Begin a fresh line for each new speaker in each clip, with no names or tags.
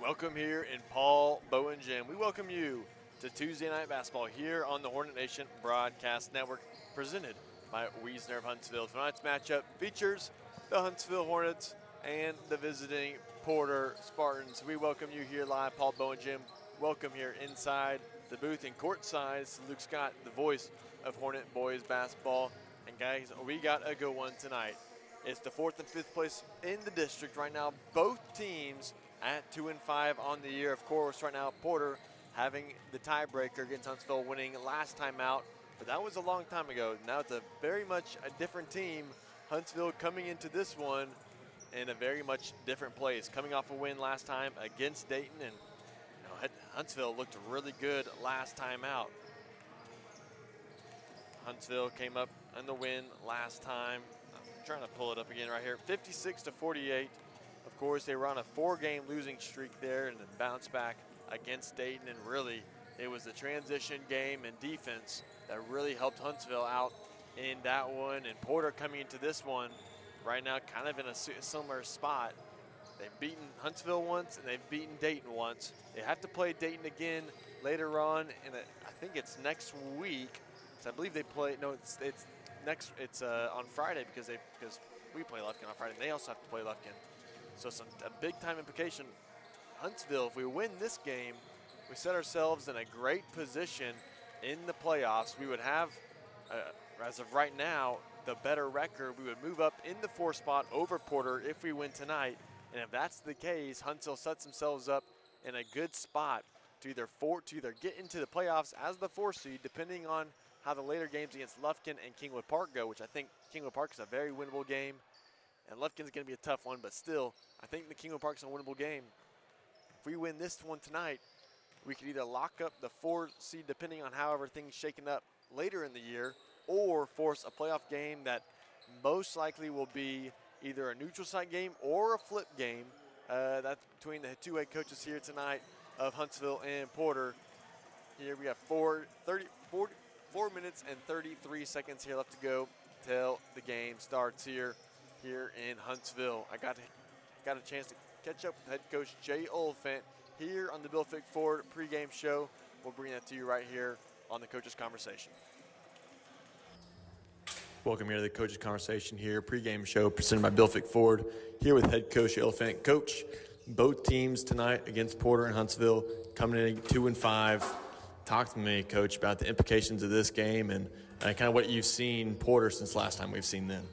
Welcome here in Paul Bowen Gym. We welcome you to Tuesday Night Basketball here on the Hornet Nation Broadcast Network, presented by Wiesner of Huntsville. Tonight's matchup features the Huntsville Hornets and the visiting Porter Spartans. We welcome you here live, Paul Bowen Gym. Welcome here inside the booth and courtside. This is Luke Scott, the voice of Hornet boys basketball. And guys, we got a good one tonight. It's the 4th and 5th place in the district right now. Both teams at 2-5 on the year. Of course, right now, Porter having the tiebreaker against Huntsville, winning last time out. But that was a long time ago. Now it's a very much a different team. Huntsville coming into this one in a very much different place. Coming off a win last time against Dayton. And Huntsville looked really good last time out. Huntsville came up in the win last time. I'm trying to pull it up again right here. 56-48. Of course, they were on a 4-game losing streak there and then bounced back against Dayton. And really, it was the transition game and defense that really helped Huntsville out in that one. And Porter coming into this one right now kind of in a similar spot. They've beaten Huntsville once and they've beaten Dayton once. They have to play Dayton again later on, and I think it's next week. So I believe they play. No, it's on Friday because we play Lufkin on Friday. And they also have to play Lufkin. So a big time implication. Huntsville, if we win this game, we set ourselves in a great position in the playoffs. We would have, as of right now, the better record. We would move up in the 4th spot over Porter if we win tonight. And if that's the case, Huntsville sets themselves up in a good spot to either get into the playoffs as the 4th seed, depending on how the later games against Lufkin and Kingwood Park go, which I think Kingwood Park is a very winnable game. And Lufkin's going to be a tough one, but still, I think the Kingwood Park's a winnable game. If we win this one tonight, we could either lock up the 4th seed, depending on how everything's shaken up later in the year, or force a playoff game that most likely will be either a neutral site game or a flip game. That's between the two head coaches here tonight of Huntsville and Porter. Here we have 4 minutes and 33 seconds here left to go till the game starts here in Huntsville. I got a chance to catch up with head coach Jay Oliphant here on the Bill Fick Ford pregame show. We'll bring that to you right here on the Coach's Conversation. Welcome here to the Coach's Conversation here, pregame show presented by Bill Fick Ford. Here with head coach Jay Oliphant. Coach, both teams tonight against Porter and Huntsville coming in 2-5. Talk to me, Coach, about the implications of this game and kind of what you've seen Porter since last time we've seen them.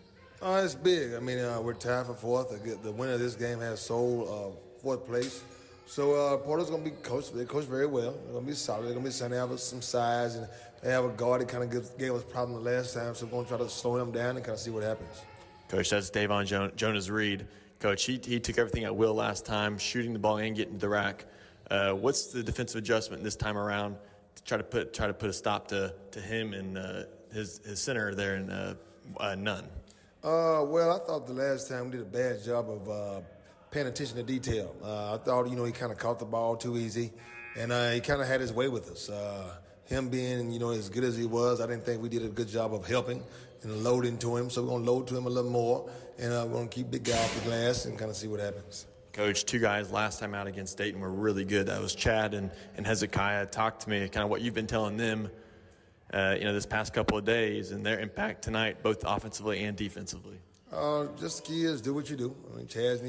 It's big. I mean, we're tied for 4th. The winner of this game has sole 4th place. So Porter's going to be coached. They coach very well. They're going to be solid. They're going to be saying they have some size, and they have a guard that kind of gave us problems the last time. So we're going to try to slow him down and kind of see what happens.
Coach, that's Davon Jonas Reed. Coach, he took everything at will last time, shooting the ball and getting to the rack. What's the defensive adjustment this time around to try to put a stop to him and his center there in Nunn?
Well, I thought the last time we did a bad job of paying attention to detail. I thought, he kind of caught the ball too easy, and he kind of had his way with us. Him being, as good as he was, I didn't think we did a good job of helping and loading to him. So we're going to load to him a little more, and we're going to keep big guy off the glass and kind of see what happens.
Coach, 2 guys last time out against Dayton were really good. That was Chad and Hezekiah. Talk to me kind of what you've been telling them, this past couple of days and their impact tonight, both offensively and defensively.
Just key is do what you do. I mean, Chad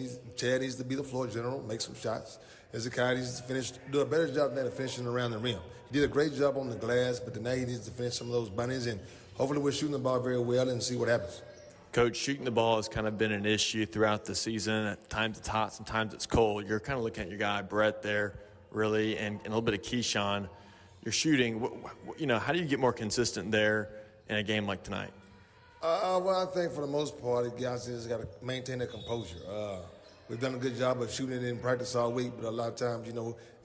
needs to be the floor general, make some shots. Hezekiah needs to do a better job than that of finishing around the rim. He did a great job on the glass, but tonight he needs to finish some of those bunnies, and hopefully we're shooting the ball very well and see what happens.
Coach, shooting the ball has kind of been an issue throughout the season. At times it's hot, sometimes it's cold. You're kind of looking at your guy, Brett, there, really, and a little bit of Keyshawn. You're shooting. How do you get more consistent there in a game like tonight?
Well, I think for the most part, the guys just got to maintain their composure. We've done a good job of shooting it in practice all week, but a lot of times,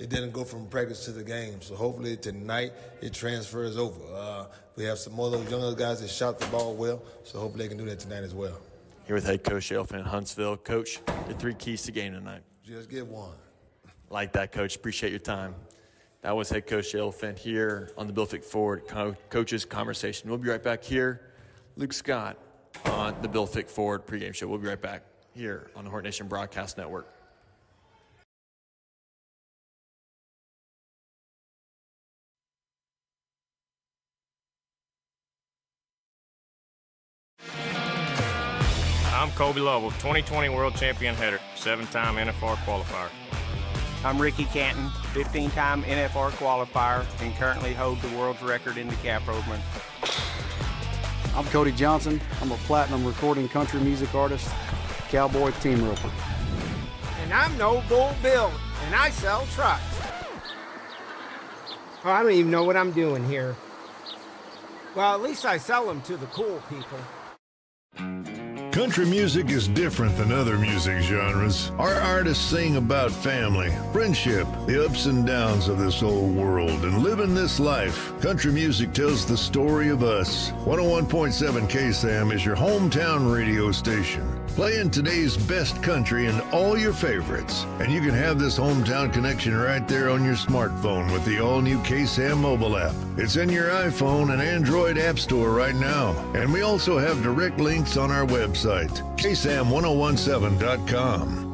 it didn't go from practice to the game. So hopefully tonight it transfers over. We have some more of those younger guys that shot the ball well, so hopefully they can do that tonight as well.
Here with head coach Jay Oliphant in Huntsville. Coach, the 3 keys to game tonight.
Just get one.
Like that, Coach. Appreciate your time. That was head coach Jay Oliphant here on the Bill Fick Ford Coach's Conversation. We'll be right back here. Luke Scott on the Bill Fick Ford pregame show. We'll be right back here on the Hornet Nation Broadcast Network.
I'm Kobe Lovell, 2020 World Champion header, 7-time NFR qualifier.
I'm Ricky Canton, 15-time NFR qualifier, and currently hold the world's record in the calf rovement.
I'm Cody Johnson. I'm a platinum recording country music artist, cowboy team roper.
And I'm No Bull Bill, and I sell trucks. Oh, I don't even know what I'm doing here. Well, at least I sell them to the cool people.
Country music is different than other music genres. Our artists sing about family, friendship, the ups and downs of this old world, and living this life. Country music tells the story of us. 101.7 KSAM is your hometown radio station, playing today's best country and all your favorites. And you can have this hometown connection right there on your smartphone with the all-new KSAM mobile app. It's in your iPhone and Android app store right now. And we also have direct links on our website, KSAM1017.com.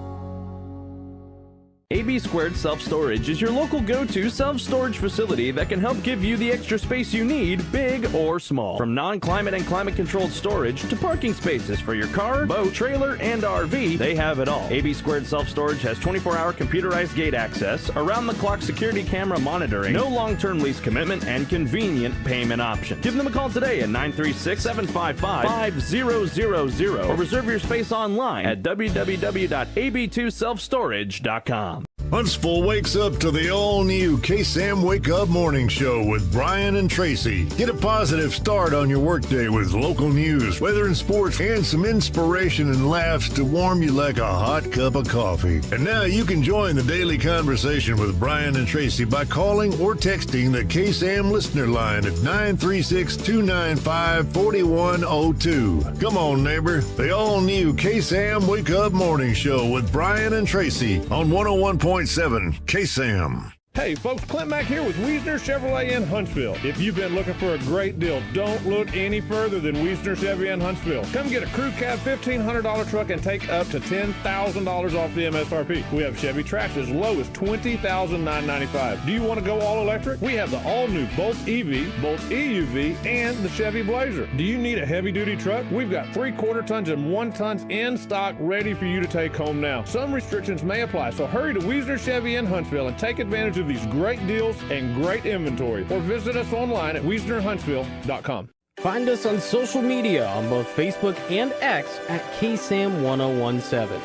AB Squared Self-Storage is your local go-to self-storage facility that can help give you the extra space you need, big or small. From non-climate and climate-controlled storage to parking spaces for your car, boat, trailer, and RV, they have it all. AB Squared Self-Storage has 24-hour computerized gate access, around-the-clock security camera monitoring, no long-term lease commitment, and convenient payment options. Give them a call today at 936-755-5000 or reserve your space online at www.ab2selfstorage.com.
Huntsville wakes up to the all-new KSAM Wake Up Morning Show with Brian and Tracy. Get a positive start on your workday with local news, weather and sports, and some inspiration and laughs to warm you like a hot cup of coffee. And now you can join the daily conversation with Brian and Tracy by calling or texting the KSAM listener line at 936-295-4102. Come on, neighbor. The all-new KSAM Wake Up Morning Show with Brian and Tracy on 101.7 KSAM.
Hey folks, Clint Mack here with Wiesner Chevrolet in Huntsville. If you've been looking for a great deal, don't look any further than Wiesner Chevy in Huntsville. Come get a crew cab $1,500 truck and take up to $10,000 off the MSRP. We have Chevy Trax as low as $20,995. Do you want to go all electric? We have the all-new Bolt EV, Bolt EUV, and the Chevy Blazer. Do you need a heavy-duty truck? We've got 3/4 tons and 1 tons in stock ready for you to take home now. Some restrictions may apply, so hurry to Wiesner Chevy in Huntsville and take advantage of these great deals and great inventory, or visit us online at WiesnerHuntsville.com.
Find us on social media on both Facebook and X at KSAM1017.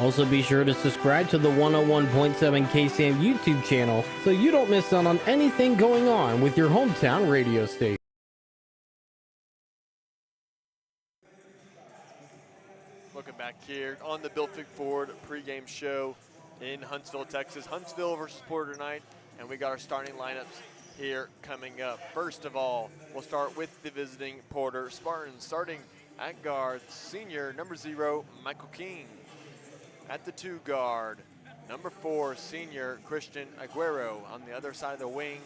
Also be sure to subscribe to the 101.7 KSAM YouTube channel so you don't miss out on anything going on with your hometown radio station.
Looking back here on the Bill Fick Ford pregame show in Huntsville, Texas. Huntsville versus Porter tonight, and we got our starting lineups here coming up. First of all, we'll start with the visiting Porter Spartans. Starting at guard, senior number 0, Michael King. At the 2 guard, number 4, senior Christian Aguero. On the other side of the wing,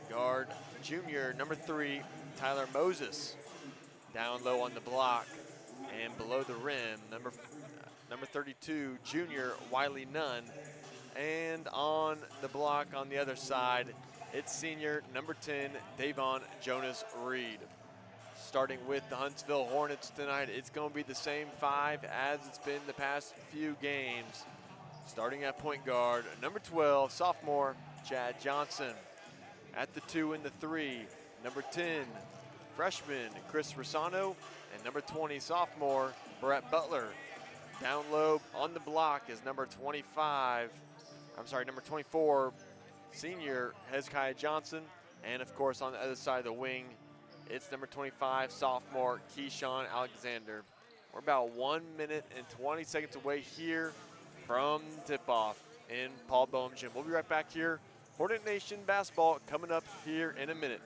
guard junior number 3, Tyler Moses. Down low on the block and below the rim, number 32, junior Wiley Nunn. And on the block on the other side, it's senior number 10, Davon Jonas Reed. Starting with the Huntsville Hornets tonight, it's going to be the same 5 as it's been the past few games. Starting at point guard, number 12, sophomore Chad Johnson. At the 2 and the 3, number 10, freshman Chris Rosano, and number 20, sophomore Brett Butler. Down low on the block is number 24, senior Hezekiah Johnson. And of course on the other side of the wing, it's number 25, sophomore Keyshawn Alexander. We're about 1 minute and 20 seconds away here from tip-off in Paul Boehm Gym. We'll be right back here. Hornet Nation basketball coming up here in a minute.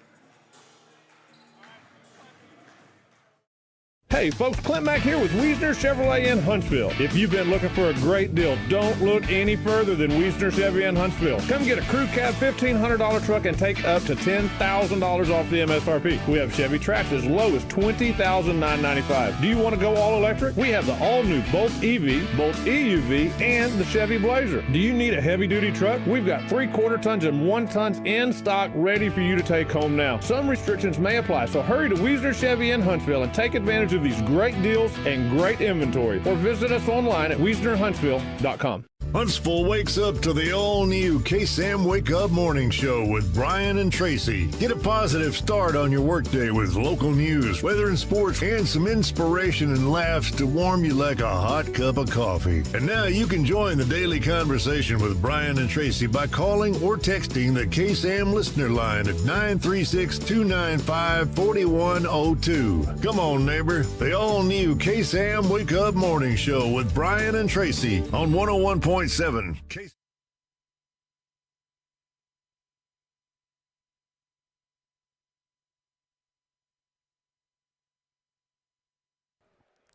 Hey folks, Clint Mack here with Wiesner Chevrolet in Huntsville. If you've been looking for a great deal, don't look any further than Wiesner Chevy in Huntsville. Come get a crew cab $1,500 truck and take up to $10,000 off the MSRP. We have Chevy Trax as low as $20,995. Do you want to go all electric? We have the all-new Bolt EV, Bolt EUV, and the Chevy Blazer. Do you need a heavy-duty truck? We've got 3/4 tons and 1 tons in stock ready for you to take home now. Some restrictions may apply, so hurry to Wiesner Chevy in Huntsville and take advantage of these these great deals and great inventory. Or visit us online at WiesnerHuntsville.com.
Huntsville wakes up to the all-new KSAM Wake Up Morning Show with Brian and Tracy. Get a positive start on your workday with local news, weather and sports, and some inspiration and laughs to warm you like a hot cup of coffee. And now you can join the daily conversation with Brian and Tracy by calling or texting the KSAM listener line at 936-295-4102. Come on, neighbor. The all-new KSAM Wake Up Morning Show with Brian and Tracy on 101.7.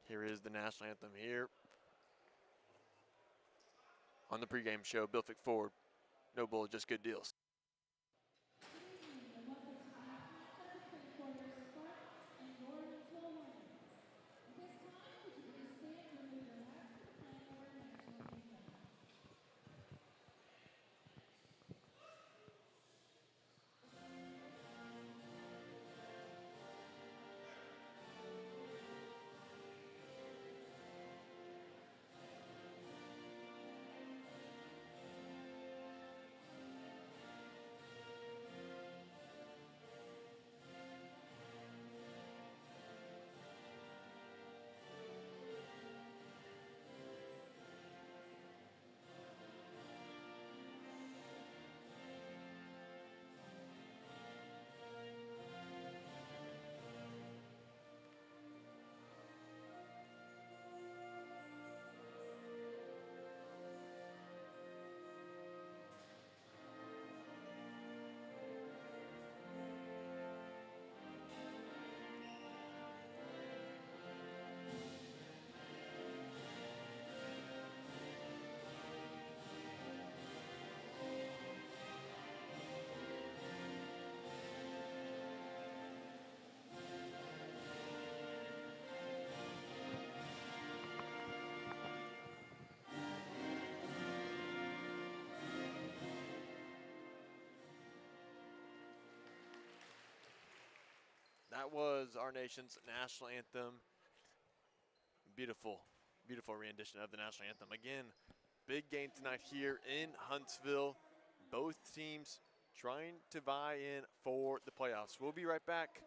Here is the national anthem here on the pregame show. Bill Fick Ford. No bull, just good deals. That was our nation's national anthem. Beautiful, beautiful rendition of the national anthem. Again, big game tonight here in Huntsville. Both teams trying to vie in for the playoffs. We'll be right back.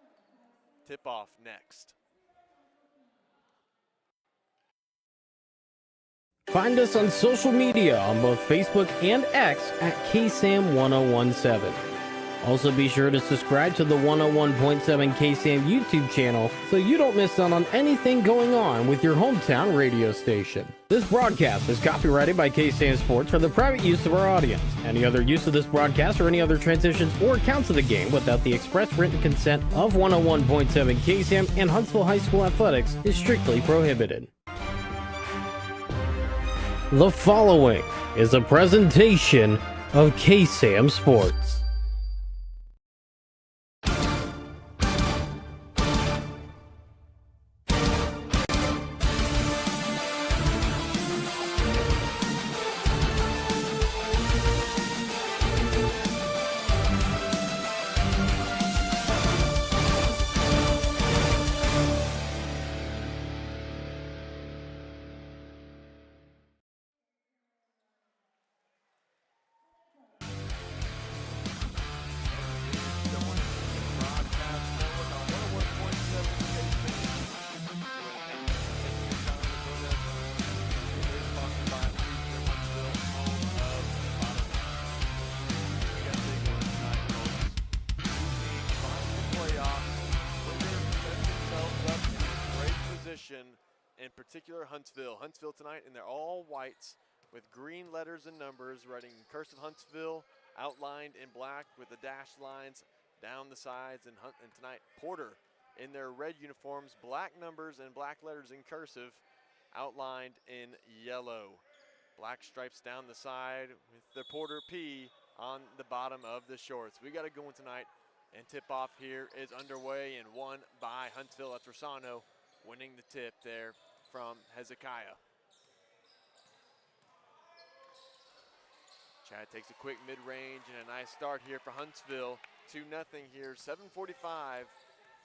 Tip-off next.
Find us on social media on both Facebook and X at KSAM-1017. Also be sure to subscribe to the 101.7 KSAM YouTube channel so you don't miss out on anything going on with your hometown radio station. This broadcast is copyrighted by KSAM Sports for the private use of our audience. Any other use of this broadcast or any other transitions or accounts of the game without the express written consent of 101.7 KSAM and Huntsville High School Athletics is strictly prohibited. The following is a presentation of KSAM Sports.
In particular, Huntsville tonight in their all whites with green letters and numbers, writing cursive Huntsville outlined in black with the dashed lines down the sides. And tonight, Porter in their red uniforms, black numbers and black letters in cursive outlined in yellow. Black stripes down the side with the Porter P on the bottom of the shorts. We got a good one tonight, and tip-off here is underway and won by Huntsville. That's Rosano winning the tip there from Hezekiah. Chad takes a quick mid-range and a nice start here for Huntsville. 2-0 here, 7:45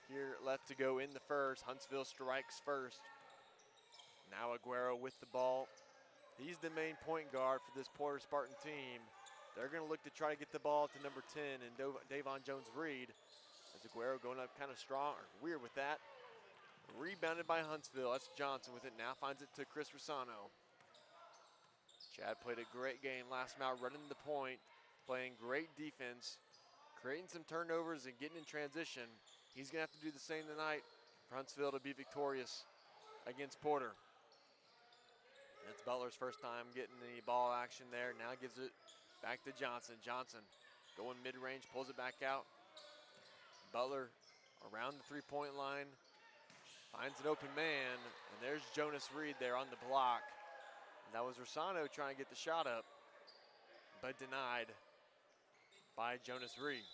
here left to go in the first. Huntsville strikes first. Now Aguero with the ball. He's the main point guard for this Porter Spartan team. They're going to look to try to get the ball to number 10 and Davon Jones-Reed. As Aguero going up kind of strong, or weird with that. Rebounded by Huntsville. That's Johnson with it. Now finds it to Chris Rosano. Chad played a great game last night, running the point, playing great defense, creating some turnovers and getting in transition. He's going to have to do the same tonight for Huntsville to be victorious against Porter. It's Butler's first time getting the ball action there. Now gives it back to Johnson. Johnson going mid-range, pulls it back out. Butler around the three-point line, finds an open man, and there's Jonas Reed there on the block. And that was Rosano trying to get the shot up, but denied by Jonas Reed.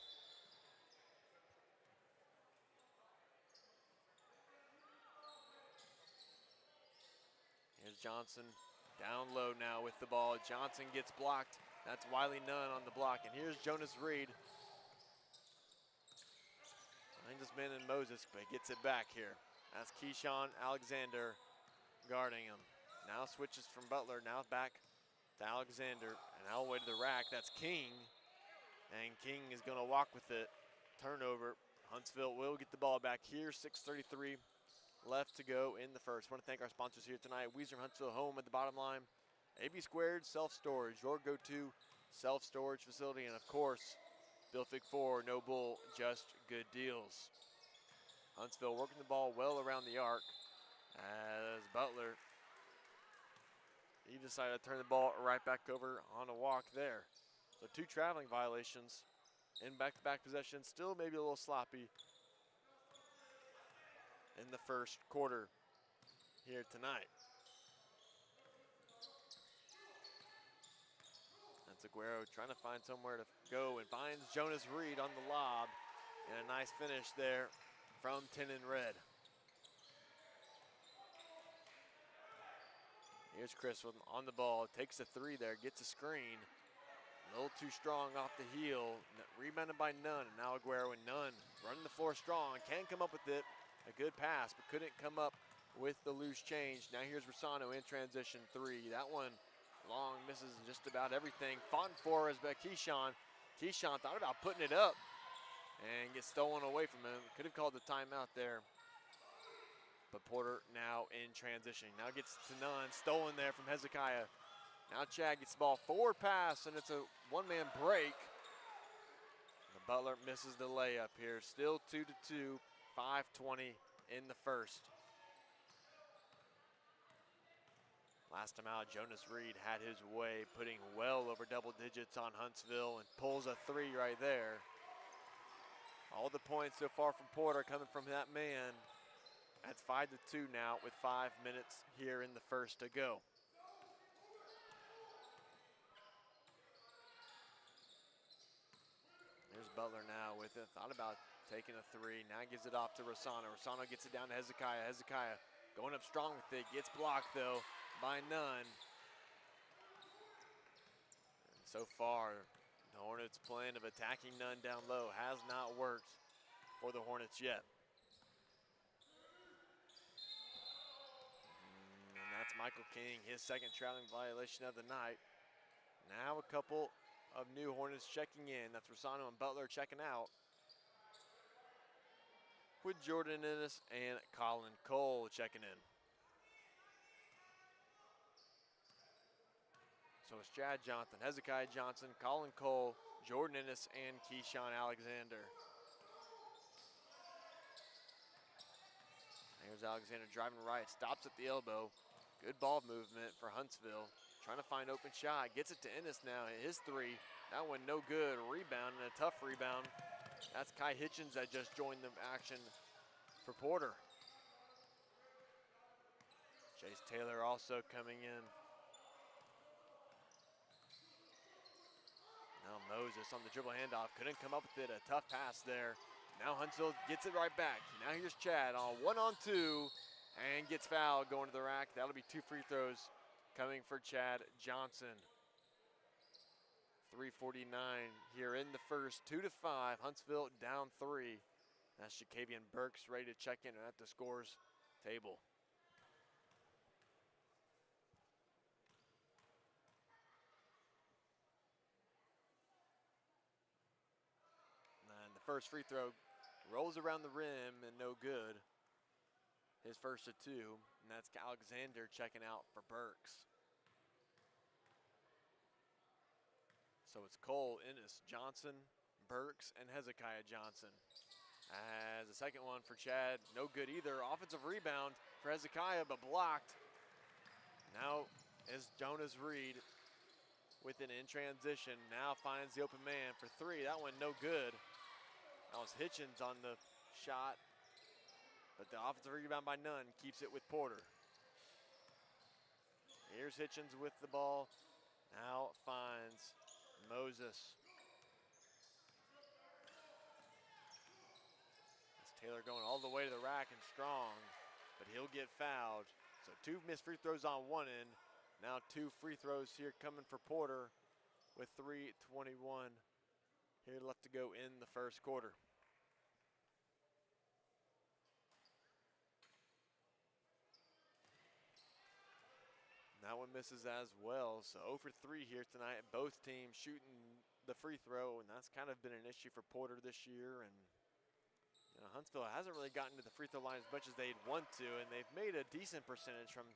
Here's Johnson down low now with the ball. Johnson gets blocked. That's Wiley Nunn on the block. And here's Jonas Reed. Finds his man in Moses, but gets it back here. That's Keyshawn Alexander guarding him. Now switches from Butler. Now back to Alexander. And all the way to the rack. That's King. And King is going to walk with it. Turnover. Huntsville will get the ball back here. 6:33 left to go in the first. I want to thank our sponsors here tonight. Weiser Huntsville Home at the bottom line. AB Squared Self-Storage, your go-to self-storage facility. And of course, Bill Fig 4, no bull, just good deals. Huntsville working the ball well around the arc as Butler, he decided to turn the ball right back over on a walk there. So 2 traveling violations in back-to-back possessions. Still maybe a little sloppy in the first quarter here tonight. That's Aguero trying to find somewhere to go and finds Jonas Reed on the lob. And a nice finish there from 10 in red. Here's Chris on the ball, takes a 3 there, gets a screen. A little too strong off the heel, rebounded by Nunn. And now Aguero and Nunn running the floor strong, can come up with it. A good pass, but couldn't come up with the loose change. Now here's Rosano in transition 3. That one long, misses just about everything. Fought for is by Keyshawn. Keyshawn thought about putting it up and gets stolen away from him. Could have called the timeout there. But Porter now in transition. Now gets to Nunn, stolen there from Hezekiah. Now Chad gets the ball, forward pass, and it's a one-man break. The Butler misses the layup here. Still 2-2, 5:20 in the first. Last time out, Jonas Reed had his way, putting well over double digits on Huntsville and pulls a 3 right there. All the points so far from Porter coming from that man. That's 5-2 now with 5 minutes here in the first to go. There's Butler now with it. Thought about taking a 3. Now gives it off to Rosano. Rosano gets it down to Hezekiah. Hezekiah going up strong with it. Gets blocked though by Nunn. And so far, the Hornets' plan of attacking Nunn down low has not worked for the Hornets yet. And that's Michael King, his second traveling violation of the night. Now a couple of new Hornets checking in. That's Rosano and Butler checking out, with Jordan Ennis and Colin Cole checking in. So it's Chad Johnson, Hezekiah Johnson, Colin Cole, Jordan Ennis, and Keyshawn Alexander. Here's Alexander driving right, stops at the elbow. Good ball movement for Huntsville. Trying to find open shot, gets it to Ennis now. His 3, that one no good. Rebound, and a tough rebound. That's Kai Hitchens that just joined the action for Porter. Chase Taylor also coming in. Now Moses on the dribble handoff, couldn't come up with it. A tough pass there. Now Huntsville gets it right back. Now here's Chad on 1-on-2 and gets fouled going to the rack. That'll be 2 free throws coming for Chad Johnson. 3:49 here in the first, 2-5. Huntsville down 3 That's Ja'Kavian Burks ready to check in at the scores table. And the first free throw rolls around the rim and no good. His first of two, and that's Alexander checking out for Burks. So it's Cole, Ennis, Johnson, Burks, and Hezekiah Johnson. As the second one for Chad, no good either. Offensive rebound for Hezekiah, but blocked. Now is Jonas Reed with it in transition. Now finds the open man for three. That one no good. That was Hitchens on the shot, but the offensive rebound by Nunn keeps it with Porter. Here's Hitchens with the ball. Now finds Moses. That's Taylor going all the way to the rack and strong, but he'll get fouled. So two missed free throws on one end. Now two free throws here coming for Porter with 3:21 here left to go in the first quarter. That one misses as well, so 0 for 3 here tonight. Both teams shooting the free throw, and that's kind of been an issue for Porter this year. And you know, Huntsville hasn't really gotten to the free throw line as much as they'd want to, and they've made a decent percentage from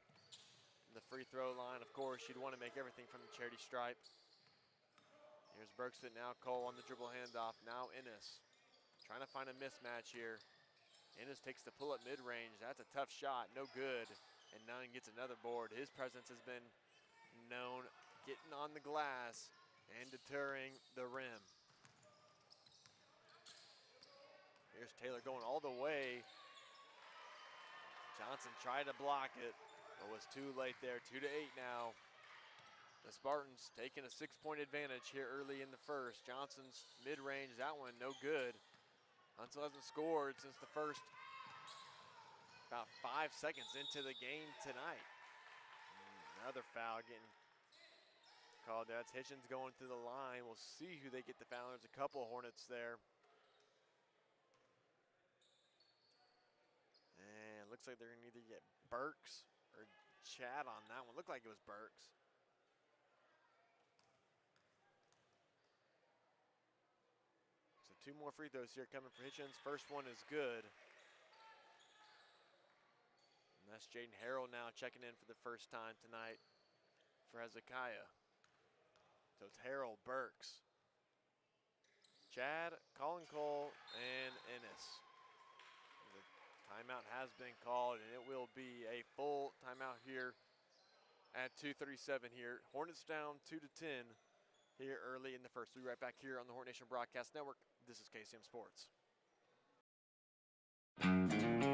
the free throw line. Of course, you'd want to make everything from the charity stripe. Here's Bergson, now Cole on the dribble handoff. Now Ennis trying to find a mismatch here. Ennis takes the pull-up mid-range. That's a tough shot, no good. And Nunn gets another board. His presence has been known getting on the glass and deterring the rim. Here's Taylor going all the way. Johnson tried to block it, but was too late there. 2-8 now. The Spartans taking a 6-point advantage here early in the first. Johnson's mid-range, that one no good. Huntsville hasn't scored since the first about 5 seconds into the game tonight. Another foul getting called there. That's Hitchens going through the line. We'll see who they get the foul. There's a couple Hornets there. And it looks like they're gonna either get Burks or Chad on that one. Looked like it was Burks. So two more free throws here coming for Hitchens. First one is good. And that's Jaden Harrell now checking in for the first time tonight for Hezekiah. So it's Harrell, Burks, Chad, Colin Cole, and Ennis. The timeout has been called, and it will be a full timeout here at 2:37 here. Hornets down 2-10 here early in the first. We'll be right back here on the Hornet Nation Broadcast Network. This is KSAM Sports.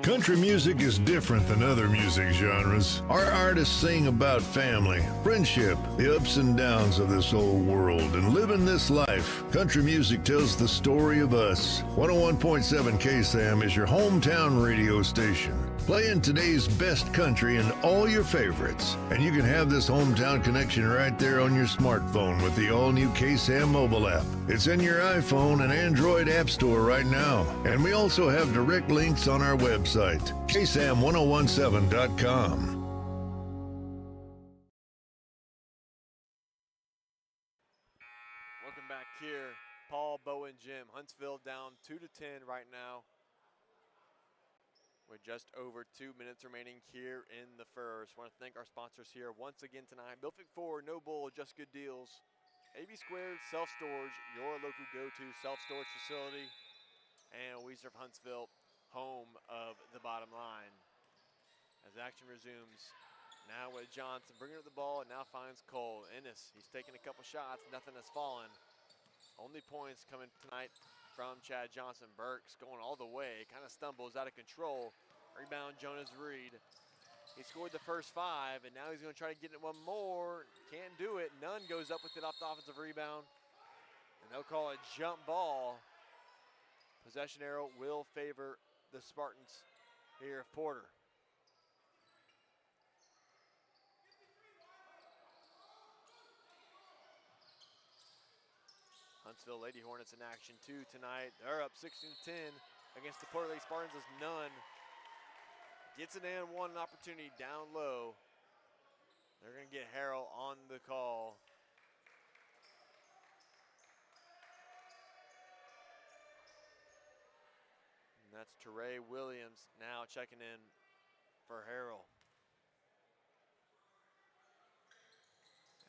Country music is different than other music genres. Our artists sing about family, friendship, the ups and downs of this old world, and living this life. Country music tells the story of us. 101.7 KSAM is your hometown radio station, playing today's best country and all your favorites. And you can have this hometown connection right there on your smartphone with the all-new KSAM mobile app. It's in your iPhone and Android app store right now. And we also have direct links on our website, KSAM1017.com.
Welcome back here. Paul, Bo, and Jim. Huntsville down 2-10 right now, with just over 2 minutes remaining here in the first. I want to thank our sponsors here once again tonight. Built Ford, No Bull, Just Good Deals. AB Squared Self-Storage, your local go-to self-storage facility. And We Serve Huntsville, home of the bottom line. As action resumes, now with Johnson bringing up the ball, and now finds Cole. Ennis, he's taking a couple shots, nothing has fallen. Only points coming tonight from Chad Johnson. Burks going all the way, kind of stumbles, out of control. Rebound, Jonas Reed. He scored the first 5, and now he's going to try to get it one more. Can't do it. Nunn goes up with it off the offensive rebound, and they'll call it jump ball. Possession arrow will favor the Spartans here of Porter. Huntsville Lady Hornets in action too tonight. They're up 16-10 against the Porter Lake Spartans is none. Gets an and one opportunity down low. They're going to get Harrell on the call. And that's Teray Williams now checking in for Harrell.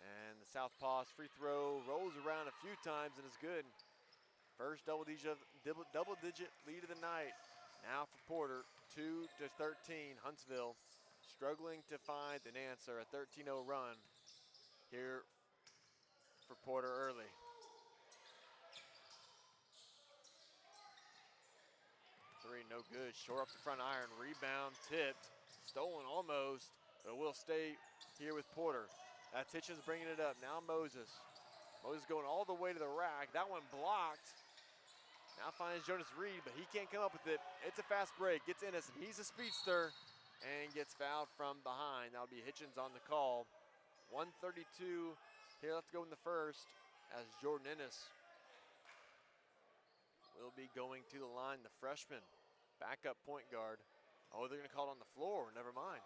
And the Southpaw's free throw rolls around a few times and is good. First double-digit lead of the night. Now for Porter, 2-13. Huntsville struggling to find an answer. A 13-0 run here for Porter early. Three, no good. Short up the front iron. Rebound tipped. Stolen almost, but will stay here with Porter. That's Hitchens bringing it up. Now Moses. Moses going all the way to the rack. That one blocked. Now finds Jonas Reed, but he can't come up with it. It's a fast break. Gets Ennis, and he's a speedster and gets fouled from behind. That'll be Hitchens on the call. 1:32 here left to go in the first as Jordan Ennis will be going to the line. The freshman, backup point guard. Oh, they're going to call it on the floor. Never mind.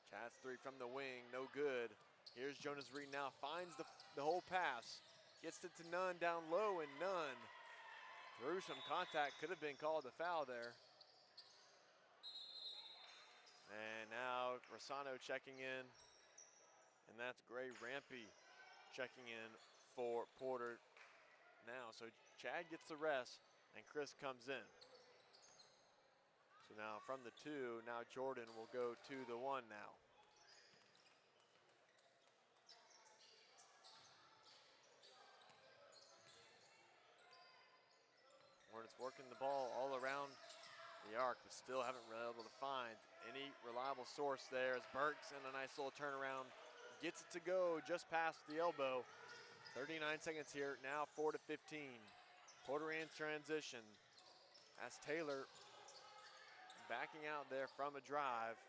Chad's three from the wing, no good. Here's Jonas Reed now, finds the whole pass. Gets it to Nunn down low, and Nunn through some contact, could have been called a foul there. And now Rossano checking in, and that's Gray Rampy checking in for Porter now. So Chad gets the rest, and Chris comes in. So now from the two, now Jordan will go to the one now. Hornets working the ball all around the arc, but still haven't been able to find any reliable source there as Burks in a nice little turnaround gets it to go just past the elbow. 39 seconds here, now 4-15. Porter in transition as Taylor backing out there from a drive.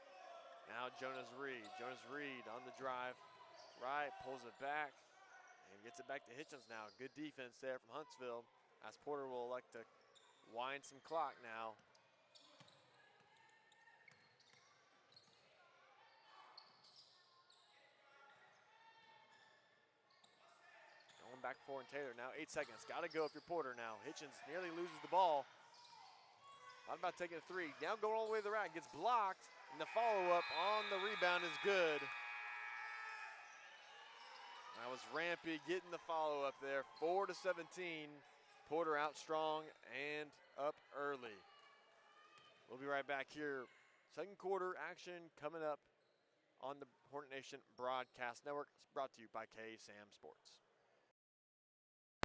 Now Jonas Reed. Jonas Reed on the drive. Right, pulls it back and gets it back to Hitchens now. Good defense there from Huntsville as Porter will elect to wind some clock now. Going back for Taylor now, 8 seconds. Got to go if you're Porter now. Hitchens nearly loses the ball. Not about taking a three. Now going all the way to the rack, gets blocked, and the follow-up on the rebound is good. That was Rampy getting the follow-up there. 4-17. Porter out strong and up early. We'll be right back here. Second quarter action coming up on the Hornet Nation Broadcast Network. It's brought to you by KSAM Sports.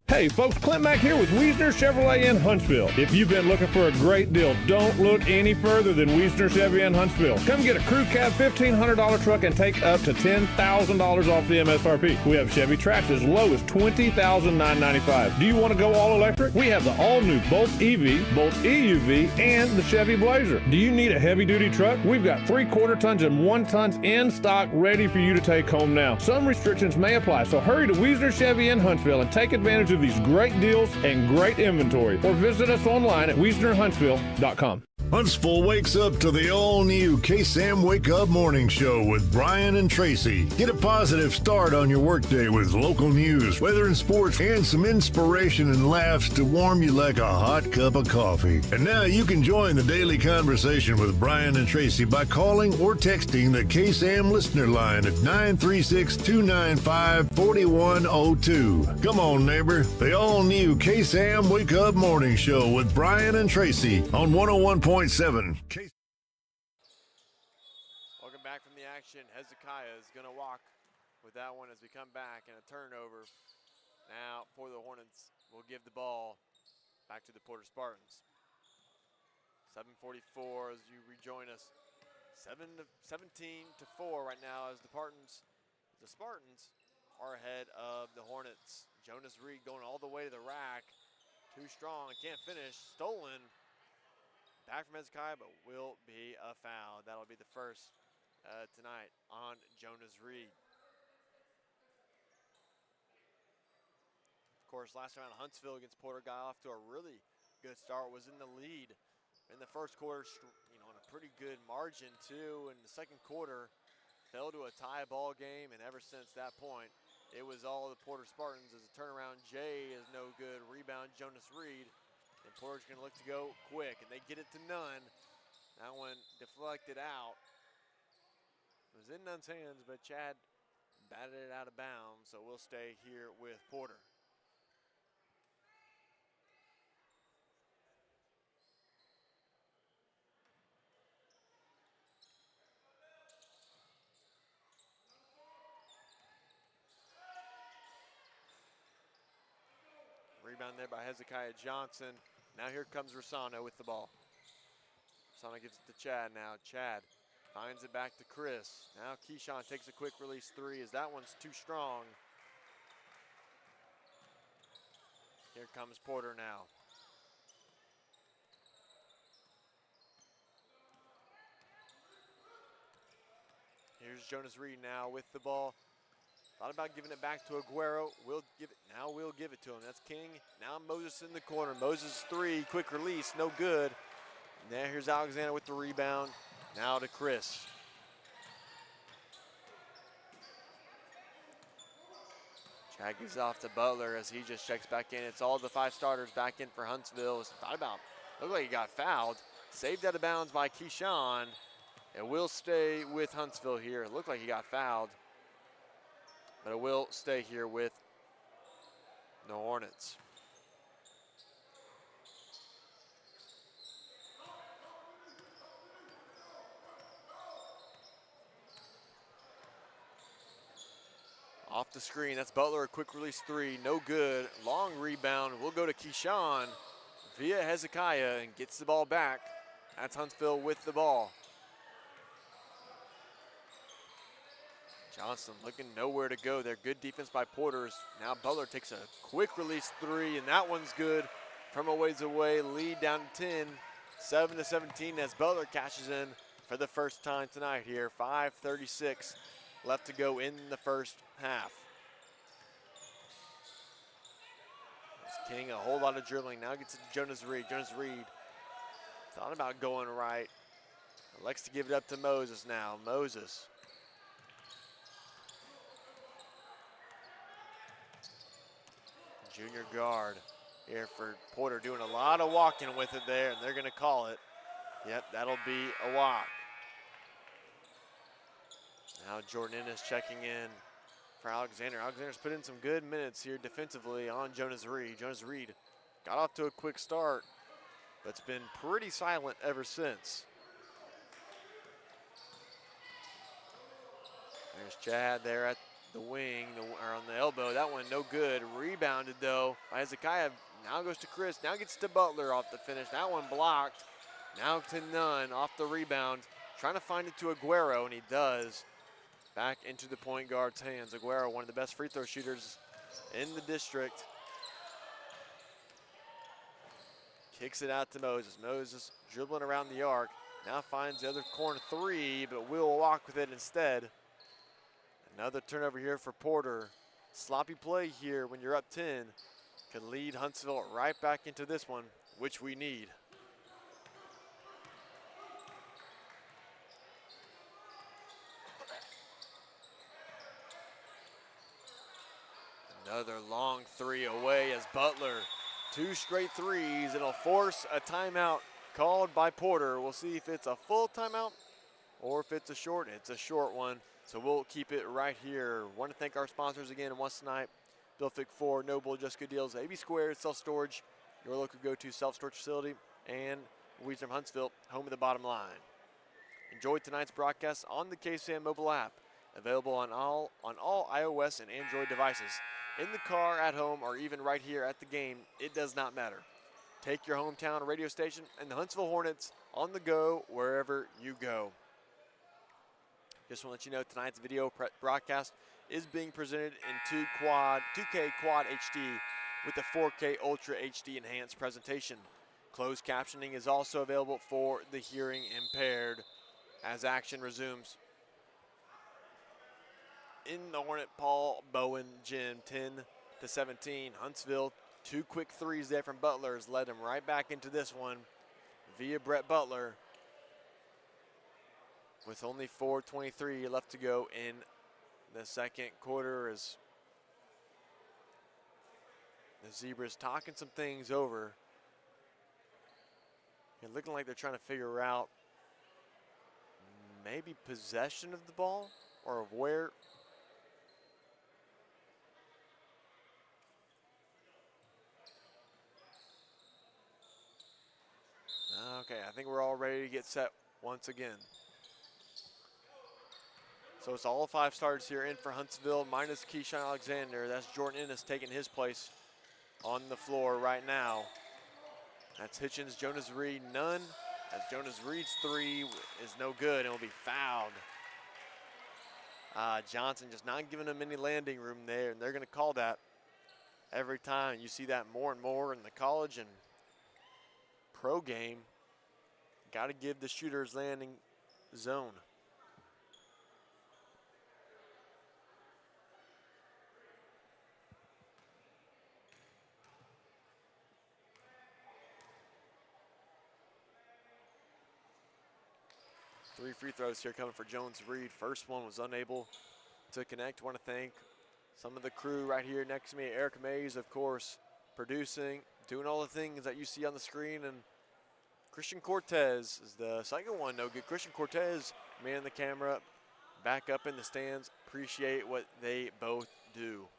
Hey folks, Clint Mack here with Wiesner Chevrolet in Huntsville. If you've been looking for a great deal, don't look any further than Wiesner Chevy in Huntsville. Come get a crew cab $1,500 truck and take up to $10,000 off the MSRP. We have Chevy Trax as low as $20,995. Do you want to go all electric? We have the all-new Bolt EV, Bolt EUV, and the Chevy Blazer. Do you need a heavy-duty truck? We've got 3/4 tons and 1 tons in stock ready for you to take home now. Some restrictions may apply, so hurry to Wiesner Chevy in Huntsville and take advantage of these great deals and great inventory, or visit us online at WiesnerHuntsville.com.
Huntsville wakes up to the all-new KSAM Wake Up Morning Show with Brian and Tracy. Get a positive start on your workday with local news, weather and sports, and some inspiration and laughs to warm you like a hot cup of coffee. And now you can join the daily conversation with Brian and Tracy by calling or texting the KSAM listener line at 936-295-4102. Come on, neighbor. The all-new KSAM Wake Up Morning Show with Brian and Tracy on 101.7.
Welcome back from the action. Hezekiah is going to walk with that one as we come back, and a turnover now for the Hornets. We'll give the ball back to the Porter Spartans. 7:44 as you rejoin us. 17-4 right now as the Spartans are ahead of the Hornets. Jonas Reed going all the way to the rack. Too strong, can't finish. Stolen. Back from Hezekiah, but will be a foul. That'll be the first tonight on Jonas Reed. Of course, last round Huntsville against Porter got off to a really good start, was in the lead in the first quarter, on a pretty good margin too. In the second quarter, fell to a tie ball game, and ever since that point, it was all the Porter Spartans. As a turnaround, Jay is no good. Rebound, Jonas Reed. And Porter's going to look to go quick, and they get it to Nunn. That one deflected out. It was in Nunn's hands, but Chad batted it out of bounds, so we'll stay here with Porter. Rebound there by Hezekiah Johnson. Now here comes Rosano with the ball. Rosano gives it to Chad now. Chad finds it back to Chris. Now Keyshawn takes a quick release three as that one's too strong. Here comes Porter now. Here's Jonas Reed now with the ball. Thought about giving it back to Aguero. We'll give it to him. That's King. Now Moses in the corner. Moses three, quick release, no good. Now here's Alexander with the rebound. Now to Chris. Chad gives off to Butler as he just checks back in. It's all the five starters back in for Huntsville. Looked like he got fouled. Saved out of bounds by Keyshawn. It will stay with Huntsville here. It looked like he got fouled, but it will stay here with the Hornets. Off the screen, that's Butler, a quick release three, no good. Long rebound, will go to Keyshawn via Hezekiah and gets the ball back. That's Huntsville with the ball. Johnson looking nowhere to go there. Good defense by Porters. Now Butler takes a quick release three, and that one's good from a ways away. Lead down to 10, 7-17 as Butler cashes in for the first time tonight here. 5:36 left to go in the first half. It's King, a whole lot of dribbling. Now gets it to Jonas Reed. Jonas Reed thought about going right. Likes to give it up to Moses now. Moses. Junior guard here for Porter, doing a lot of walking with it there, and they're going to call it. Yep, that'll be a walk. Now Jordan Ennis checking in for Alexander. Alexander's put in some good minutes here defensively on Jonas Reed. Jonas Reed got off to a quick start, but it's been pretty silent ever since. There's Chad there at the wing, or on the elbow. That one no good. Rebounded though by Hezekiah. Now goes to Chris. Now gets to Butler off the finish. That one blocked. Now to Nunn off the rebound. Trying to find it to Aguero, and he does. Back into the point guard's hands. Aguero, one of the best free throw shooters in the district. Kicks it out to Moses. Moses dribbling around the arc. Now finds the other corner three, but will walk with it instead. Another turnover here for Porter. Sloppy play here when you're up 10 can lead Huntsville right back into this one, which we need. Another long three away as Butler, 2 straight threes. It'll force a timeout called by Porter. We'll see if it's a full timeout or if it's a short. It's a short one. So we'll keep it right here. Want to thank our sponsors again once tonight. Bill Fick 4, Noble, Just Good Deals, AB Squared, Self Storage, your local go-to self-storage facility, and Wisdom Huntsville, home of the bottom line. Enjoy tonight's broadcast on the KSAM mobile app, available on all iOS and Android devices. In the car, at home, or even right here at the game, it does not matter. Take your hometown radio station and the Huntsville Hornets on the go wherever you go. Just want to let you know tonight's video broadcast is being presented in 2K Quad HD with the 4K Ultra HD enhanced presentation. Closed captioning is also available for the hearing impaired as action resumes. in the Hornet Paul Bowen gym, 10-17. Huntsville, 2 quick threes there from Butler has led him right back into this one via Brett Butler. With only 4:23 left to go in the second quarter, as the Zebras talking some things over. And looking like they're trying to figure out maybe possession of the ball or of where. Okay, I think we're all ready to get set once again. So it's all 5 starters here in for Huntsville, minus Keyshawn Alexander. That's Jordan Ennis taking his place on the floor right now. That's Hitchens, Jonas Reed, none. As Jonas Reed's 3 is no good and will be fouled. Johnson just not giving him any landing room there, and they're going to call that every time. You see that more and more in the college and pro game. Got to give the shooters landing zone. Three free throws here coming for Jones Reed. First one was unable to connect. Want to thank some of the crew right here next to me. Eric Mays, of course, producing, doing all the things that you see on the screen. And Christian Cortez is the second one. No good. Christian Cortez, man the camera, back up in the stands. Appreciate what they both do.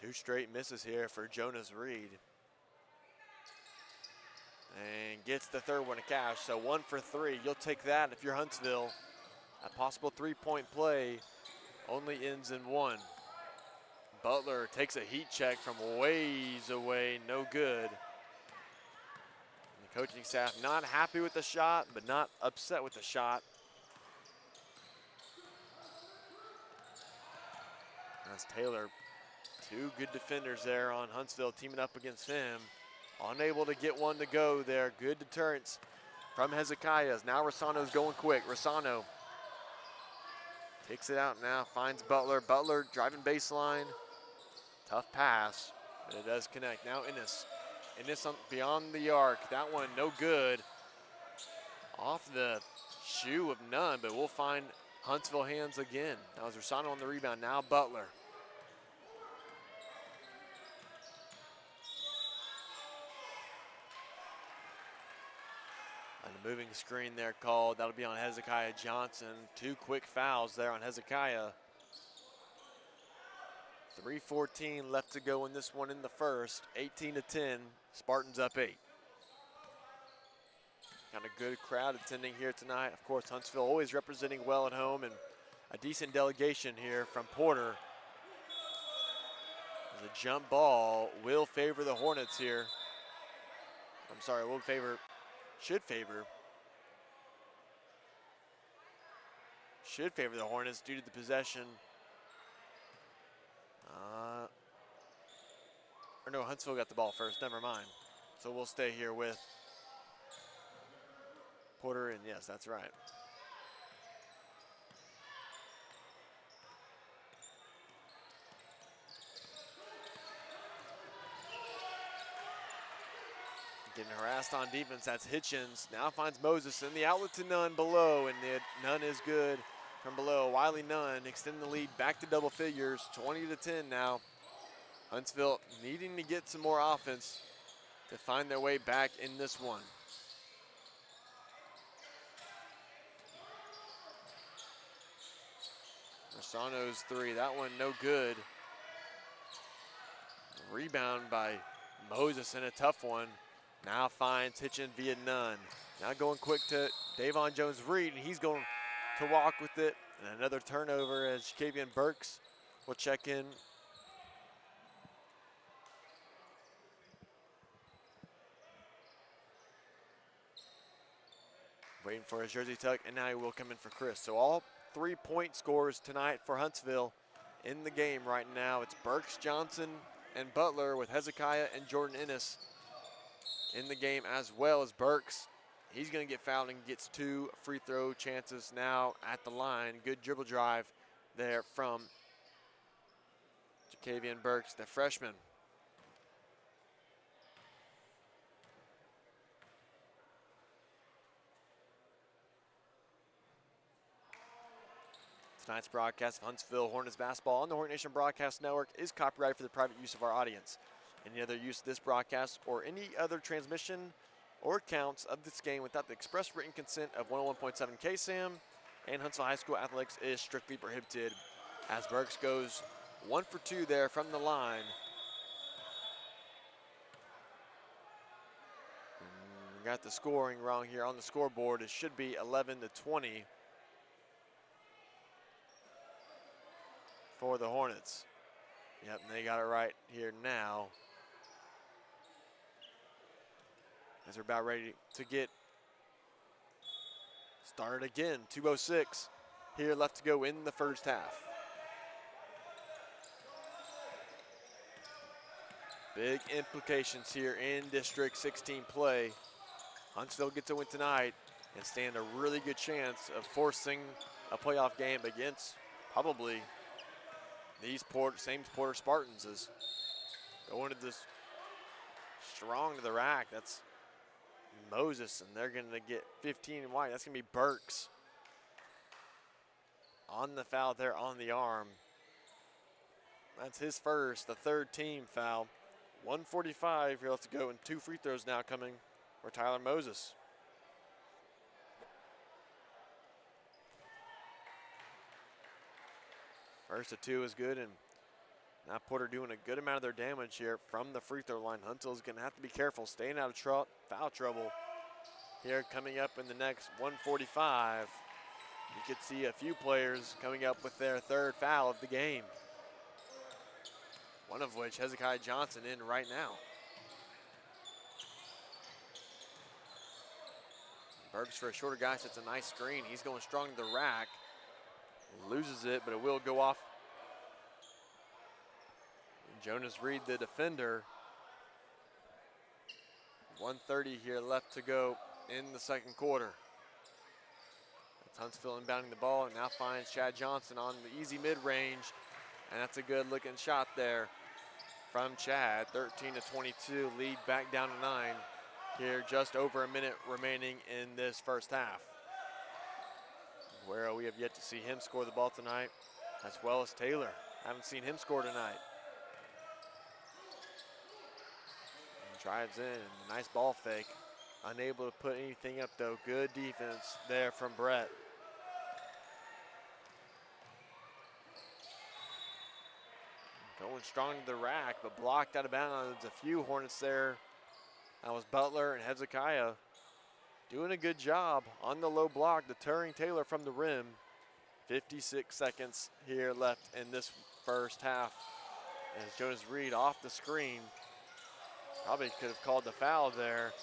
2 straight misses here for Jonas Reed. And gets the third one to cash, so 1 for 3. You'll take that if you're Huntsville. A possible 3-point play only ends in 1. Butler takes a heat check from ways away, no good. And the coaching staff not happy with the shot, but not upset with the shot. That's Taylor. 2 good defenders there on Huntsville teaming up against him. Unable to get one to go there. Good deterrence from Hezekiah. Now Rossano's going quick. Rossano takes it out now, finds Butler. Butler driving baseline. Tough pass, but it does connect. Now Ennis. Ennis beyond the arc. That one no good. Off the shoe of none, but we'll find Huntsville hands again. That was Rossano on the rebound. Now Butler. Moving screen there called. That'll be on Hezekiah Johnson. 2 quick fouls there on Hezekiah. 3:14 left to go in this one in the first. 18-10. Spartans up 8. Got a good crowd attending here tonight. Of course, Huntsville always representing well at home, and a decent delegation here from Porter. The jump ball will favor the Hornets here. I'm sorry, should favor the Hornets due to the possession. Or no, Huntsville got the ball first, never mind. So we'll stay here with Porter, and yes, that's right. Getting harassed on defense, that's Hitchens. Now finds Moses in the outlet to Nunn below, and Nunn is good from below. Wiley Nunn extending the lead back to double figures, 20-10 now. Huntsville needing to get some more offense to find their way back in this one. Rossano's 3, that one no good. Rebound by Moses in a tough one. Now finds Hitchin via Nunn. Now going quick to Davon Jones-Reed, and he's going to walk with it. And another turnover as Shakavian Burks will check in. Waiting for his jersey tuck, and now he will come in for Chris. So all 3-point scores tonight for Huntsville in the game right now. It's Burks, Johnson, and Butler with Hezekiah and Jordan Ennis in the game, as well as Burks He's going to get fouled and gets 2 free throw chances now at the line. Good dribble drive there from Jacavian Burks, the freshman. Tonight's broadcast of Huntsville Hornets basketball on the Hornet Nation Broadcast Network is copyrighted for the private use of our audience. Any other use of this broadcast or any other transmission or counts of this game without the express written consent of 101.7 KSAM and Huntsville High School Athletics is strictly prohibited. As Burks goes 1 for 2 there from the line. Got the scoring wrong here on the scoreboard. It should be 11-20 for the Hornets. Yep, and they got it right here now. As we're about ready to get started again. 2:06 here left to go in the first half. Big implications here in District 16 play. Huntsville gets a win tonight and stand a really good chance of forcing a playoff game against probably these same Porter Spartans. As going to this strong to the rack. That's Moses, and they're going to get 15 and white. That's going to be Burks on the foul there on the arm. That's his first, the 3rd team foul. 1:45 here left to go, and 2 free throws now coming for Tyler Moses. First of 2 is good, and now Porter doing a good amount of their damage here from the free throw line. Huntsville's going to have to be careful, staying out of foul trouble here coming up in the next 1:45. You could see a few players coming up with their 3rd foul of the game. One of which, Hezekiah Johnson, in right now. Burks for a shorter guy sets a nice screen. He's going strong to the rack. Loses it, but it will go off. Jonas Reed, the defender. 1:30 here left to go in the second quarter. That's Huntsville inbounding the ball, and now finds Chad Johnson on the easy mid-range. And that's a good looking shot there from Chad. 13-22, lead back down to 9. Here, just over a minute remaining in this first half. Where we have yet to see him score the ball tonight, as well as Taylor. Haven't seen him score tonight. And drives in, nice ball fake. Unable to put anything up though. Good defense there from Brett. Going strong to the rack, but blocked out of bounds. A few Hornets there. That was Butler and Hezekiah doing a good job on the low block, deterring Taylor from the rim. 56 seconds here left in this first half. As Jonas Reed off the screen. Probably could have called the foul there.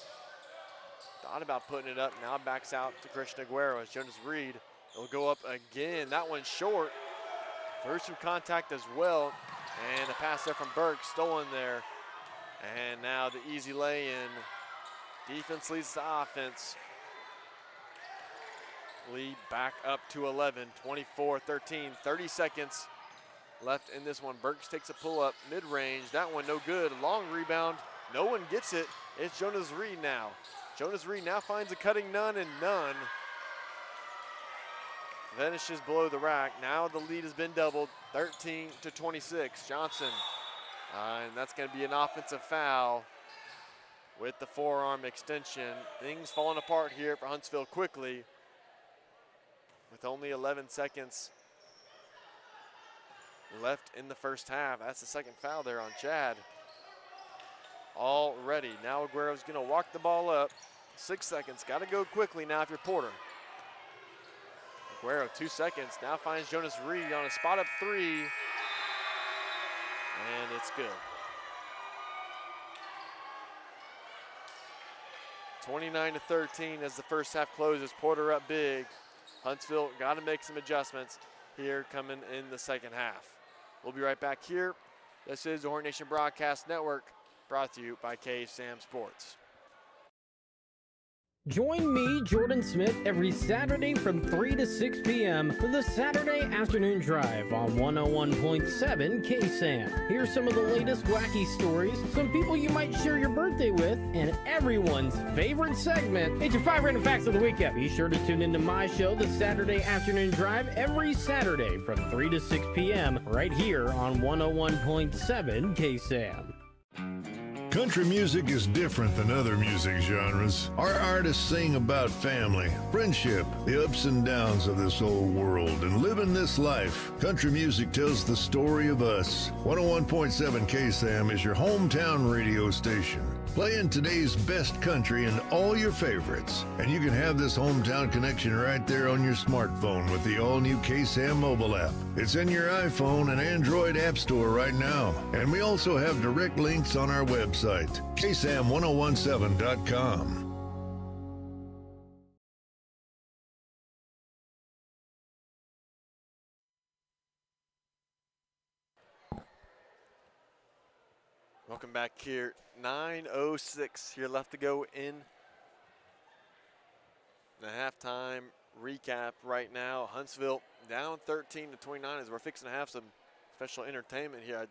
Thought about putting it up, now backs out to Christian Aguero as Jonas Reed will go up again. That one's short. Through some contact as well. And a pass there from Burke, stolen there. And now the easy lay-in. Defense leads to offense. Lead back up to 11, 24-13, 30 seconds left in this one. Burks takes a pull-up, mid-range. That one no good, long rebound. No one gets it. It's Jonas Reed now. Jonas Reed now finds a cutting none and none. Finishes below the rack. Now the lead has been doubled, 13-26. Johnson, and that's going to be an offensive foul with the forearm extension. Things falling apart here for Huntsville quickly with only 11 seconds left in the first half. That's the second foul there on Chad already. Now Aguero's going to walk the ball up. 6 seconds. Got to go quickly now if you're Porter. Aguero, 2 seconds. Now finds Jonas Reed on a spot up 3. And it's good. 29-13 as the first half closes. Porter up big. Huntsville got to make some adjustments here coming in the second half. We'll be right back here. This is the Hornet Nation Broadcast Network, brought to you by KSAM Sports.
Join me, Jordan Smith, every Saturday from 3 to 6 p.m. for the Saturday Afternoon Drive on 101.7 KSAM. Here's some of the latest wacky stories, some people you might share your birthday with, and everyone's favorite segment. It's your 5 random facts of the week. Be sure to tune into my show, the Saturday Afternoon Drive, every Saturday from 3 to 6 p.m. right here on 101.7 KSAM.
Country music is different than other music genres. Our artists sing about family, friendship, the ups and downs of this old world, and living this life. Country music tells the story of us. 101.7 KSAM is your hometown radio station, playing today's best country and all your favorites. And you can have this hometown connection right there on your smartphone with the all-new KSAM mobile app. It's in your iPhone and Android app store right now. And we also have direct links on our website, KSAM1017.com.
Welcome back here. 9:06 here left to go in the halftime recap right now. Huntsville down 13-29 as we're fixing to have some special entertainment here.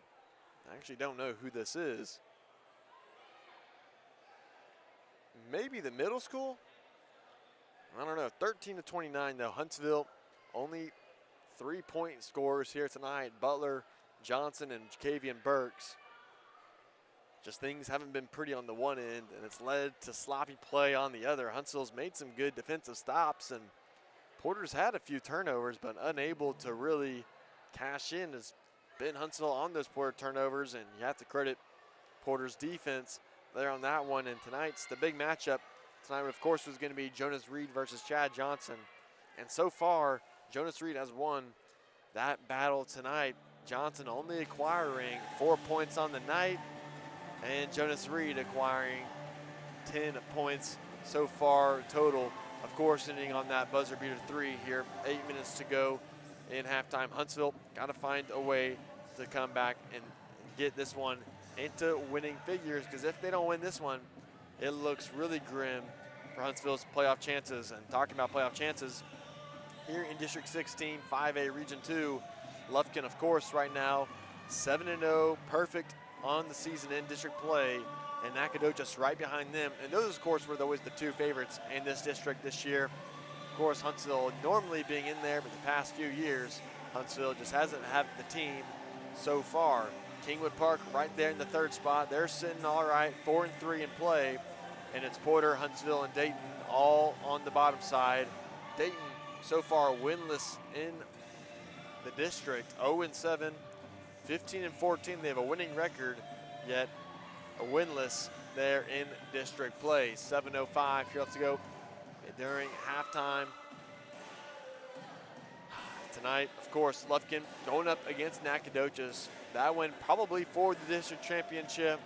I actually don't know who this is. Maybe the middle school? I don't know. 13-29 though. Huntsville only 3-point scorers here tonight. Butler, Johnson, and Jacavian Burks. Just things haven't been pretty on the one end, and it's led to sloppy play on the other. Huntsville's made some good defensive stops, and Porter's had a few turnovers, but unable to really cash in has been Huntsville on those Porter turnovers, and you have to credit Porter's defense there on that one. And tonight's the big matchup. Tonight, of course, was going to be Jonas Reed versus Chad Johnson. And so far, Jonas Reed has won that battle tonight. Johnson only acquiring 4 points on the night, and Jonas Reed acquiring 10 points so far total. Of course, ending on that buzzer beater 3 here. 8 minutes to go in halftime. Huntsville got to find a way to come back and get this one into winning figures, because if they don't win this one, it looks really grim for Huntsville's playoff chances. And talking about playoff chances, here in District 16, 5A Region 2, Lufkin, of course, right now, 7-0, perfect on the season in district play, and Nacogdoches right behind them. And those, of course, were always the two favorites in this district this year. Of course, Huntsville normally being in there, but the past few years, Huntsville just hasn't had the team so far. Kingwood Park right there in the third spot. They're sitting all right, 4-3 in play, and it's Porter, Huntsville, and Dayton all on the bottom side. Dayton so far winless in the district, 0-7, 15-14. They have a winning record, yet a winless there in district play. 7:05 here left to go during halftime. Tonight, of course, Lufkin going up against Nacogdoches. That one probably for the district championship.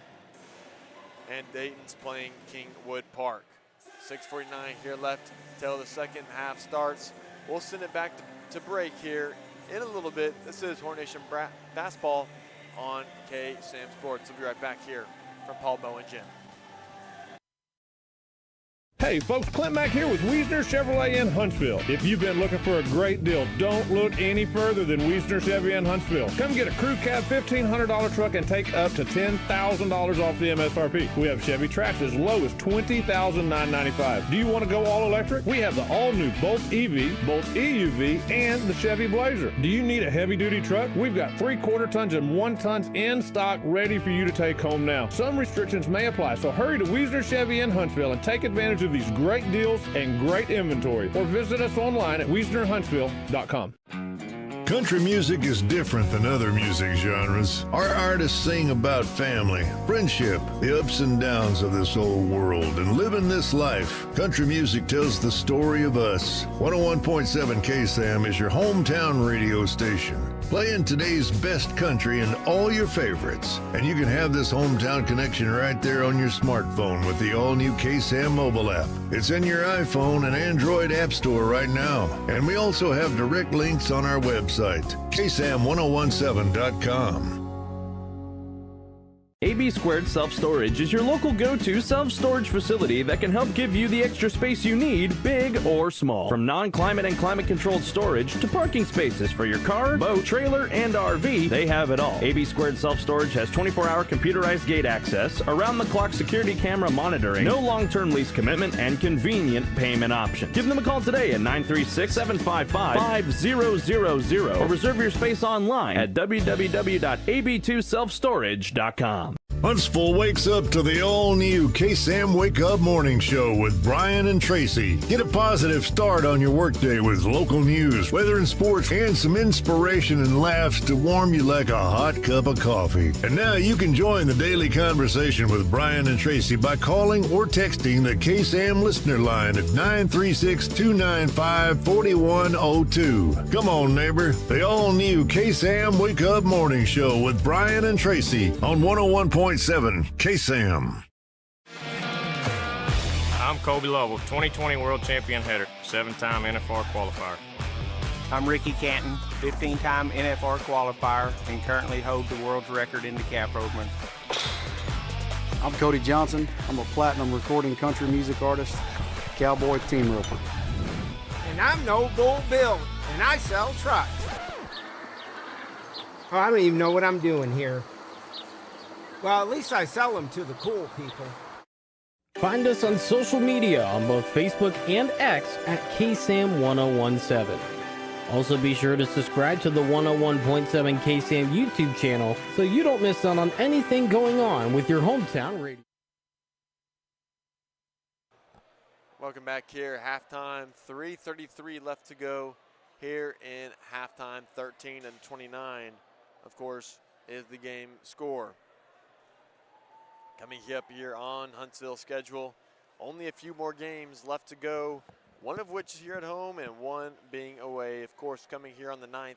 And Dayton's playing Kingwood Park. 6:49 here left till the second half starts. We'll send it back to break here in a little bit. This is Hornet Nation Basketball on KSAM Sports. We'll be right back here from Paul Bow and Jim.
Hey folks, Clint Mack here with Wiesner Chevrolet in Huntsville. If you've been looking for a great deal, don't look any further than Wiesner Chevy in Huntsville. Come get a crew cab $1,500 truck and take up to $10,000 off the MSRP. We have Chevy Trax as low as $20,995. Do you want to go all electric? We have the all-new Bolt EV, Bolt EUV, and the Chevy Blazer. Do you need a heavy-duty truck? We've got 3/4 tons and 1 tons in stock ready for you to take home now. Some restrictions may apply, so hurry to Wiesner Chevy in Huntsville and take advantage of these great deals and great inventory, or visit us online at WiesnerHuntsville.com.
Country music is different than other music genres. Our artists sing about family, friendship, the ups and downs of this old world, and living this life. Country music tells the story of us. 101.7 KSAM is your hometown radio station, playing today's best country and all your favorites. And you can have this hometown connection right there on your smartphone with the all-new KSAM mobile app. It's in your iPhone and Android app store right now. And we also have direct links on our website, KSAM1017.com.
AB Squared Self-Storage is your local go-to self-storage facility that can help give you the extra space you need, big or small. From non-climate and climate-controlled storage to parking spaces for your car, boat, trailer, and RV, they have it all. AB Squared Self-Storage has 24-hour computerized gate access, around-the-clock security camera monitoring, no long-term lease commitment, and convenient payment options. Give them a call today at 936-755-5000 or reserve your space online at www.ab2selfstorage.com.
Huntsville wakes up to the all-new KSAM Wake Up Morning Show with Brian and Tracy. Get a positive start on your workday with local news, weather and sports, and some inspiration and laughs to warm you like a hot cup of coffee. And now you can join the daily conversation with Brian and Tracy by calling or texting the KSAM listener line at 936-295-4102. Come on, neighbor. The all-new KSAM Wake Up Morning Show with Brian and Tracy on 101.7 KSAM.
I'm Kobe Lovell, 2020 World Champion header, 7-time NFR qualifier.
I'm Ricky Canton, 15-time NFR qualifier, and currently hold the world's record in the calf rovement.
I'm Cody Johnson. I'm a platinum recording country music artist, cowboy team roper.
And I'm No Bull Bill, and I sell trucks. Oh, I don't even know what I'm doing here. Well, at least I sell them to the cool people.
Find us on social media on both Facebook and X at KSAM-1017. Also be sure to subscribe to the 101.7 KSAM YouTube channel so you don't miss out on anything going on with your hometown radio.
Welcome back here. Halftime, 3:33 left to go here in halftime. 13-29, of course, is the game score. Coming up here on Huntsville's schedule, only a few more games left to go, one of which is here at home and one being away. Of course, coming here on the 9th,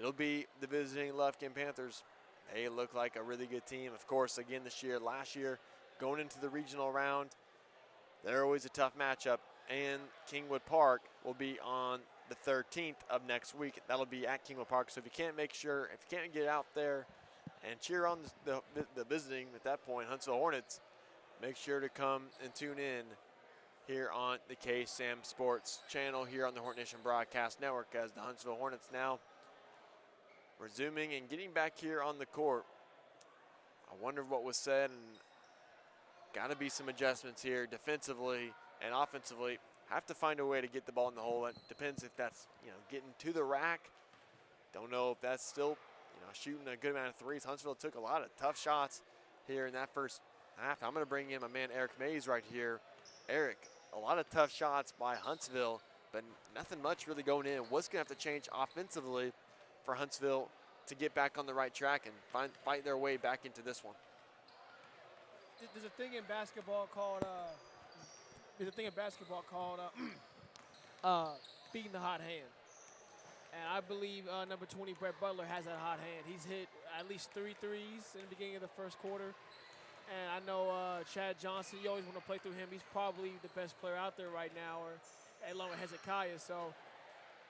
it'll be the visiting Lufkin Panthers. They look like a really good team. Of course, again this year, last year, going into the regional round, they're always a tough matchup. And Kingwood Park will be on the 13th of next week. That'll be at Kingwood Park. So if you can't get out there and cheer on the visiting at that point, Huntsville Hornets, make sure to come and tune in here on the KSAM Sports channel here on the Hornet Nation Broadcast Network as the Huntsville Hornets now resuming and getting back here on the court. I wonder what was said, and got to be some adjustments here defensively and offensively. Have to find a way to get the ball in the hole. It depends if that's, getting to the rack. Don't know if that's still shooting a good amount of threes. Huntsville took a lot of tough shots here in that first half. I'm going to bring in my man Eric Mays right here. Eric, a lot of tough shots by Huntsville, but nothing much really going in. What's going to have to change offensively for Huntsville to get back on the right track and fight their way back into this one?
There's a thing in basketball called beating the hot hand. And I believe number 20, Brett Butler, has that hot hand. He's hit at least 3 threes in the beginning of the first quarter. And I know Chad Johnson, you always want to play through him. He's probably the best player out there right now, along with Hezekiah. So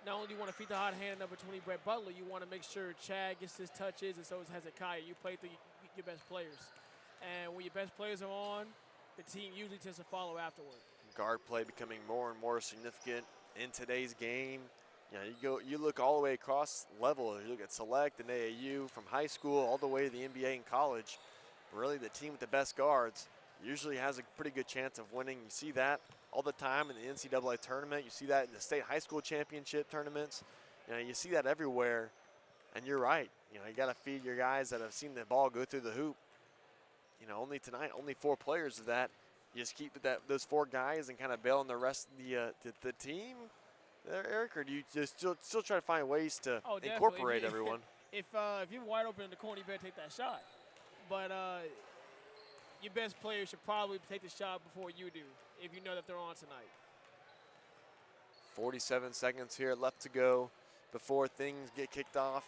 not only do you want to feed the hot hand of number 20, Brett Butler, you want to make sure Chad gets his touches, and so is Hezekiah. You play through your best players. And when your best players are on, the team usually tends to follow afterward. Guard play becoming more and more significant in today's game. You look all the way across level. You look at select and AAU, from high school all the way to the NBA and college. Really, the team with the best guards usually has a pretty good chance of winning. You see that all the time in the NCAA tournament. You see that in the state high school championship tournaments. You see that everywhere. And you're right. You got to feed your guys that have seen the ball go through the hoop. Only tonight, only 4 players of that. You just keep those 4 guys and kind of bail on the rest of the team there, Eric, or do you just still try to find ways to incorporate everyone? If you're wide open in the corner, you better take that shot. But your best player should probably take the shot before you do, if you know that they're on tonight. 47 seconds here left to go before things get kicked off.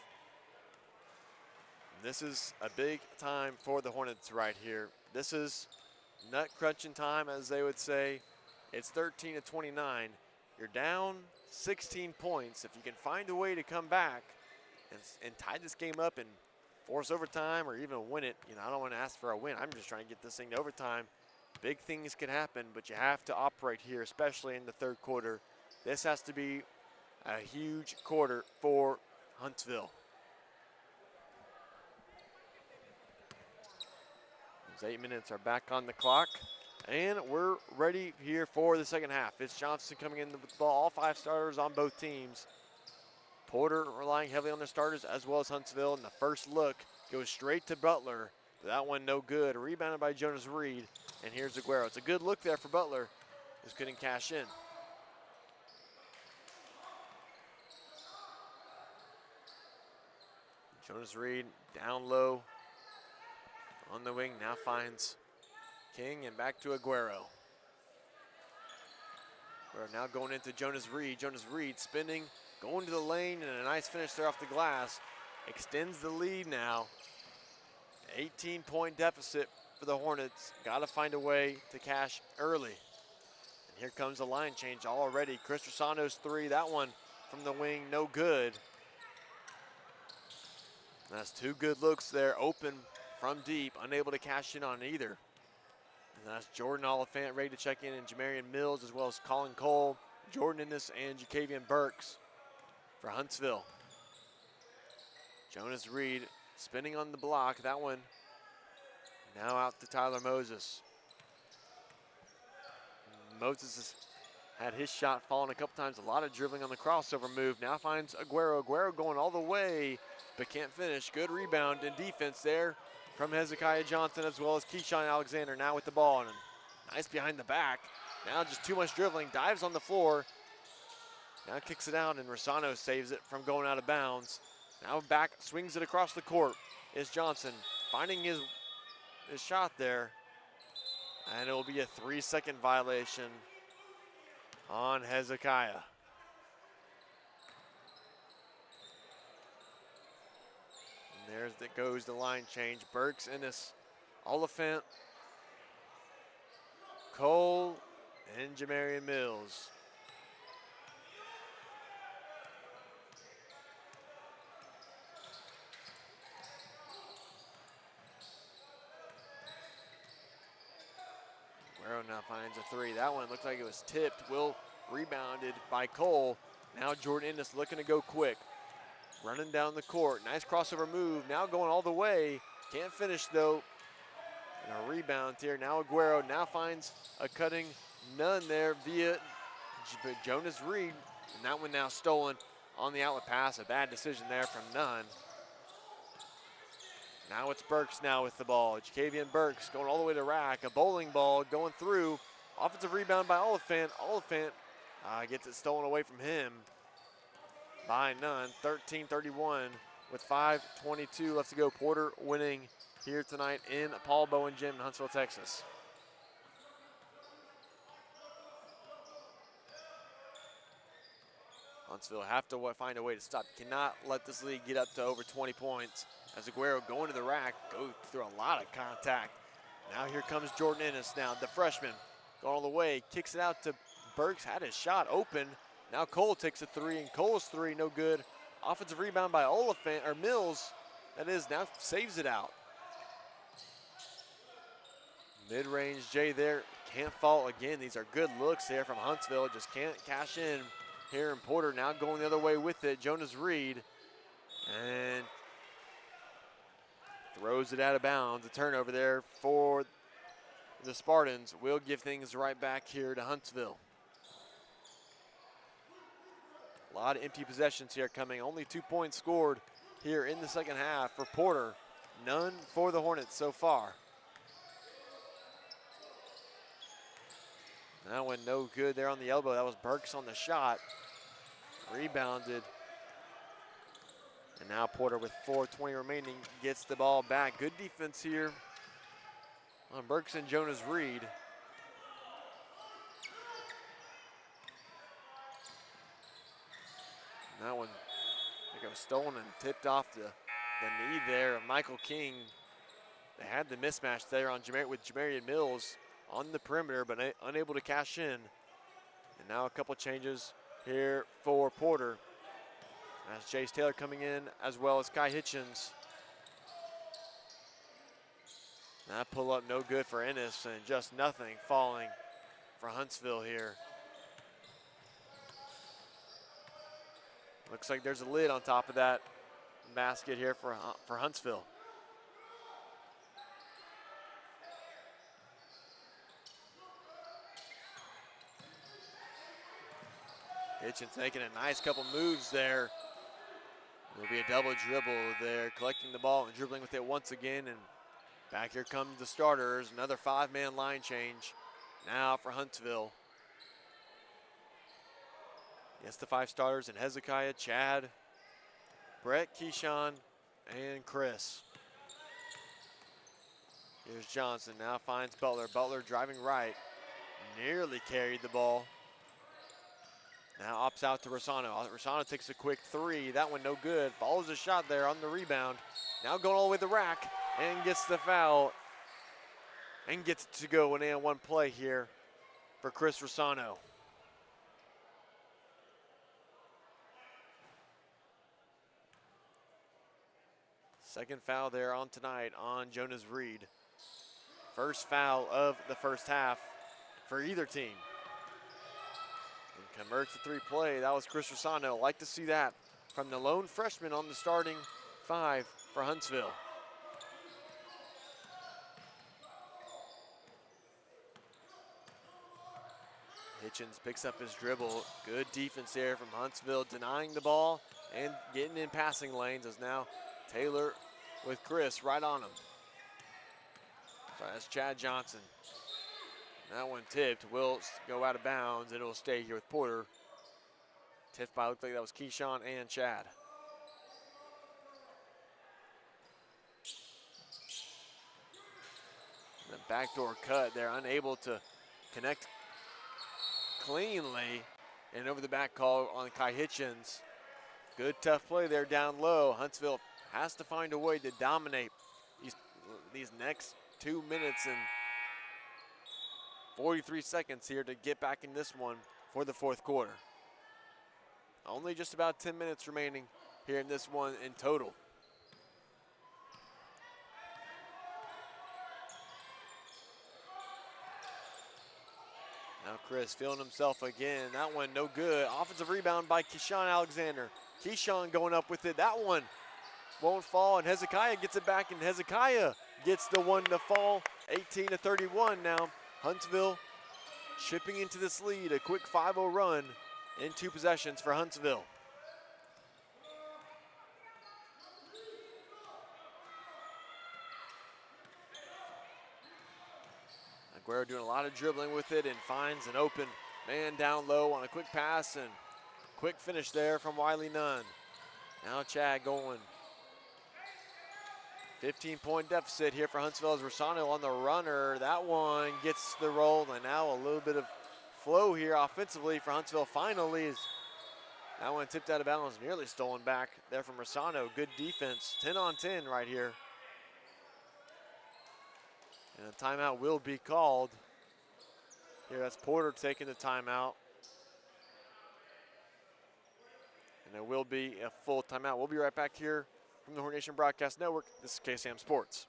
This is a big time for the Hornets right here. This is nut crunching time, as they would say. It's 13-29. You're down 16 points. If you can find a way to come back and tie this game up and
force overtime or even win it. I don't want to ask for a win. I'm just trying to get this thing to overtime. Big things can happen, but you have to operate here, especially in the third quarter. This has to be a huge quarter for Huntsville. Those 8 minutes are back on the clock, and we're ready here for the second half. It's Johnson coming in with the ball, all 5 starters on both teams. Porter relying heavily on their starters as well as Huntsville, and the first look goes straight to Butler. That one no good, rebounded by Jonas Reed, and here's Aguero. It's a good look there for Butler, just couldn't cash in. Jonas Reed down low on the wing, now finds King and back to Aguero. We're now going into Jonas Reed. Jonas Reed spinning, going to the lane, and a nice finish there off the glass. Extends the lead now. 18-point deficit for the Hornets. Got to find a way to cash early. And here comes the line change already. Chris Rosano's 3, that one from the wing, no good. That's 2 good looks there, open from deep, unable to cash in on either. And that's Jordan Oliphant ready to check in, and Jamarian Mills, as well as Colin Cole, Jordan Innes, and Jacavian Burks for Huntsville. Jonas Reed spinning on the block. That one now out to Tyler Moses. Moses has had his shot falling a couple times. A lot of dribbling on the crossover move. Now finds Aguero. Aguero going all the way, but can't finish. Good rebound and defense there from Hezekiah Johnson as well as Keyshawn Alexander now with the ball. And nice behind the back. Now just too much dribbling. Dives on the floor. Now kicks it out, and Rosano saves it from going out of bounds. Now back, swings it across the court is Johnson, finding his shot there. And it will be a 3-second violation on Hezekiah. And goes the line change. Burks, Ennis, Oliphant, Cole, and Jamarian Mills. Guerrero now finds a 3. That one looked like it was tipped. Will rebounded by Cole. Now Jordan Ennis looking to go quick. Running down the court. Nice crossover move. Now going all the way. Can't finish though. And a rebound here. Now Aguero now finds a cutting none there via Jonas Reed. And that one now stolen on the outlet pass. A bad decision there from Nunn. Now it's Burks now with the ball. Jacavian Burks going all the way to rack. A bowling ball going through. Offensive rebound by Oliphant. Oliphant gets it stolen away from him by Nunn. 13-31 with 5:22 left to go. Porter winning here tonight in Paul Bowen Gym in Huntsville, Texas. Huntsville have to find a way to stop. Cannot let this lead get up to over 20 points. As Aguero going to the rack, go through a lot of contact. Now here comes Jordan Ennis now, the freshman. Going all the way, kicks it out to Burks, had his shot open. Now Cole takes a 3, and Cole's 3, no good. Offensive rebound by Oliphant, or Mills, that is, now saves it out. Mid-range Jay there, can't fall again. These are good looks there from Huntsville, just can't cash in here. And Porter now going the other way with it. Jonas Reed, and throws it out of bounds. A turnover there for the Spartans. Will give things right back here to Huntsville. A lot of empty possessions here coming. Only 2 points scored here in the second half for Porter. None for the Hornets so far. That one no good there on the elbow. That was Burks on the shot. Rebounded. And now Porter with 4:20 remaining gets the ball back. Good defense here on Burks and Jonas Reed. And that one, I think it was stolen and tipped off the knee there of Michael King. They had the mismatch there on with Jamarian Mills on the perimeter, but unable to cash in. And now a couple changes here for Porter. That's Jace Taylor coming in, as well as Kai Hitchens. That pull up no good for Ennis, and just nothing falling for Huntsville here. Looks like there's a lid on top of that basket here for Huntsville. Hitchens making a nice couple moves there. It'll be a double dribble there, collecting the ball and dribbling with it once again. And back here come the starters. Another 5-man line change now for Huntsville. Yes, the 5 starters and Hezekiah, Chad, Brett, Keyshawn, and Chris. Here's Johnson, now finds Butler. Butler driving right, nearly carried the ball. Now opts out to Rossano. Rossano takes a quick 3. That one no good. Follows the shot there on the rebound. Now going all the way to the rack and gets the foul. And gets it to go an and one play here for Chris Rossano. Second foul there on tonight on Jonas Reed. First foul of the first half for either team. And converts the 3 play. That was Chris Rossano. Like to see that from the lone freshman on the starting 5 for Huntsville. Hitchens picks up his dribble. Good defense there from Huntsville, denying the ball and getting in passing lanes as now Taylor with Chris right on him. So that's Chad Johnson. That one tipped, will go out of bounds. It'll stay here with Porter. Tipped by, looked like that was Keyshawn and Chad. The backdoor cut, they're unable to connect cleanly. And over the back call on Kai Hitchens. Good tough play there down low. Huntsville has to find a way to dominate these next 2 minutes and 43 seconds here to get back in this one for the fourth quarter. Only just about 10 minutes remaining here in this one in total. Now Chris feeling himself again. That one no good. Offensive rebound by Keyshawn Alexander. Keyshawn going up with it. That one won't fall, and Hezekiah gets it back, and Hezekiah gets the one to fall. 18-31 now. Huntsville chipping into this lead. A quick 5-0 run in 2 possessions for Huntsville. Aguero doing a lot of dribbling with it and finds an open man down low on a quick pass and quick finish there from Wiley Nunn. Now Chad going. 15-point deficit here for Huntsville as Rossano on the runner. That one gets the roll, and now a little bit of flow here offensively for Huntsville. Finally, that one tipped out of bounds, nearly stolen back there from Rossano. Good defense, 10-on-10 right here. And a timeout will be called. Here, that's Porter taking the timeout. And there will be a full timeout. We'll be right back here from the Hornet Nation Broadcast Network. This is KSAM Sports.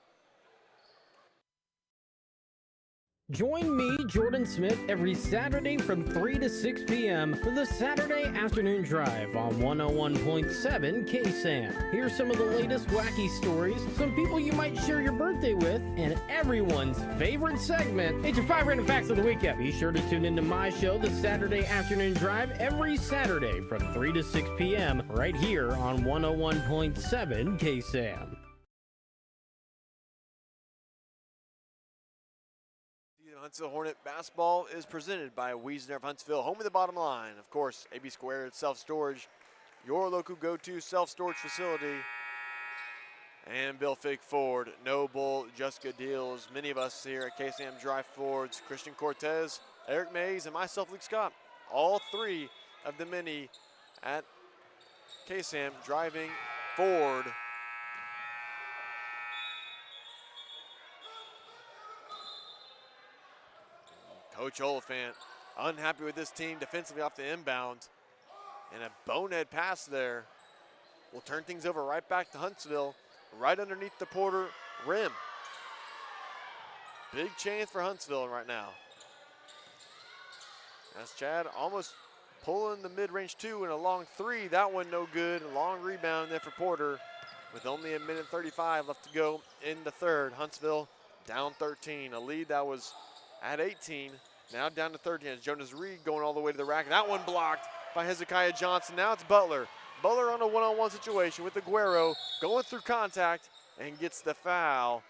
Join me, Jordan Smith, every Saturday from 3 to 6 p.m. for the Saturday Afternoon Drive on 101.7 KSAM. Here's some of the latest wacky stories, some people you might share your birthday with, and everyone's favorite segment. It's your 5 random facts of the week. Be sure to tune into my show, the Saturday Afternoon Drive, every Saturday from 3 to 6 p.m. right here on 101.7 KSAM.
Huntsville Hornet basketball is presented by Wiesner of Huntsville, home of the bottom line. Of course, AB Squared Self-Storage, your local go-to self-storage facility. And Bill Fig Ford, no bull, just good deals. Many of us here at KSAM Drive Fords, Christian Cortez, Eric Mays, and myself, Luke Scott, all 3 of the many at KSAM driving Ford. Coach Oliphant unhappy with this team defensively off the inbound. And a bonehead pass there will turn things over right back to Huntsville, right underneath the Porter rim. Big chance for Huntsville right now. As Chad almost pulling the mid-range 2 and a long 3. That one no good. A long rebound there for Porter with only 1:35 left to go in the third. Huntsville down 13. A lead that was at 18. Now down to 13 as Jonas Reed going all the way to the rack. That one blocked by Hezekiah Johnson. Now it's Butler. Butler on a one-on-one situation with Aguero going through contact and gets the foul.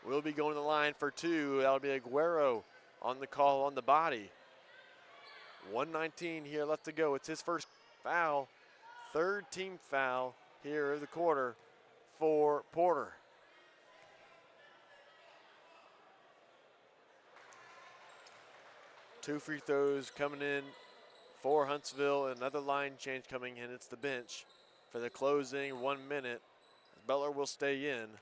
Will be going to the line for 2. That'll be Aguero on the call on the body. 1:19 here left to go. It's his first foul. Third team foul here of the quarter for Porter. Two free throws coming in for Huntsville. Another line change coming in. It's the bench for the closing 1 minute. Butler will stay in.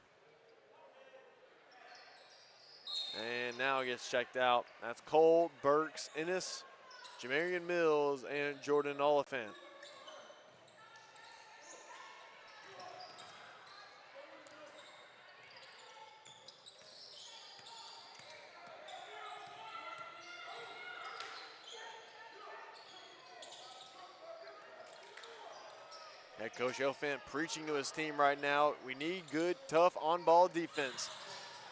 And now it gets checked out. That's Cole, Burks, Ennis, Jamarian Mills, and Jordan Oliphant. Head coach Oliphant preaching to his team right now. We need good, tough on-ball defense.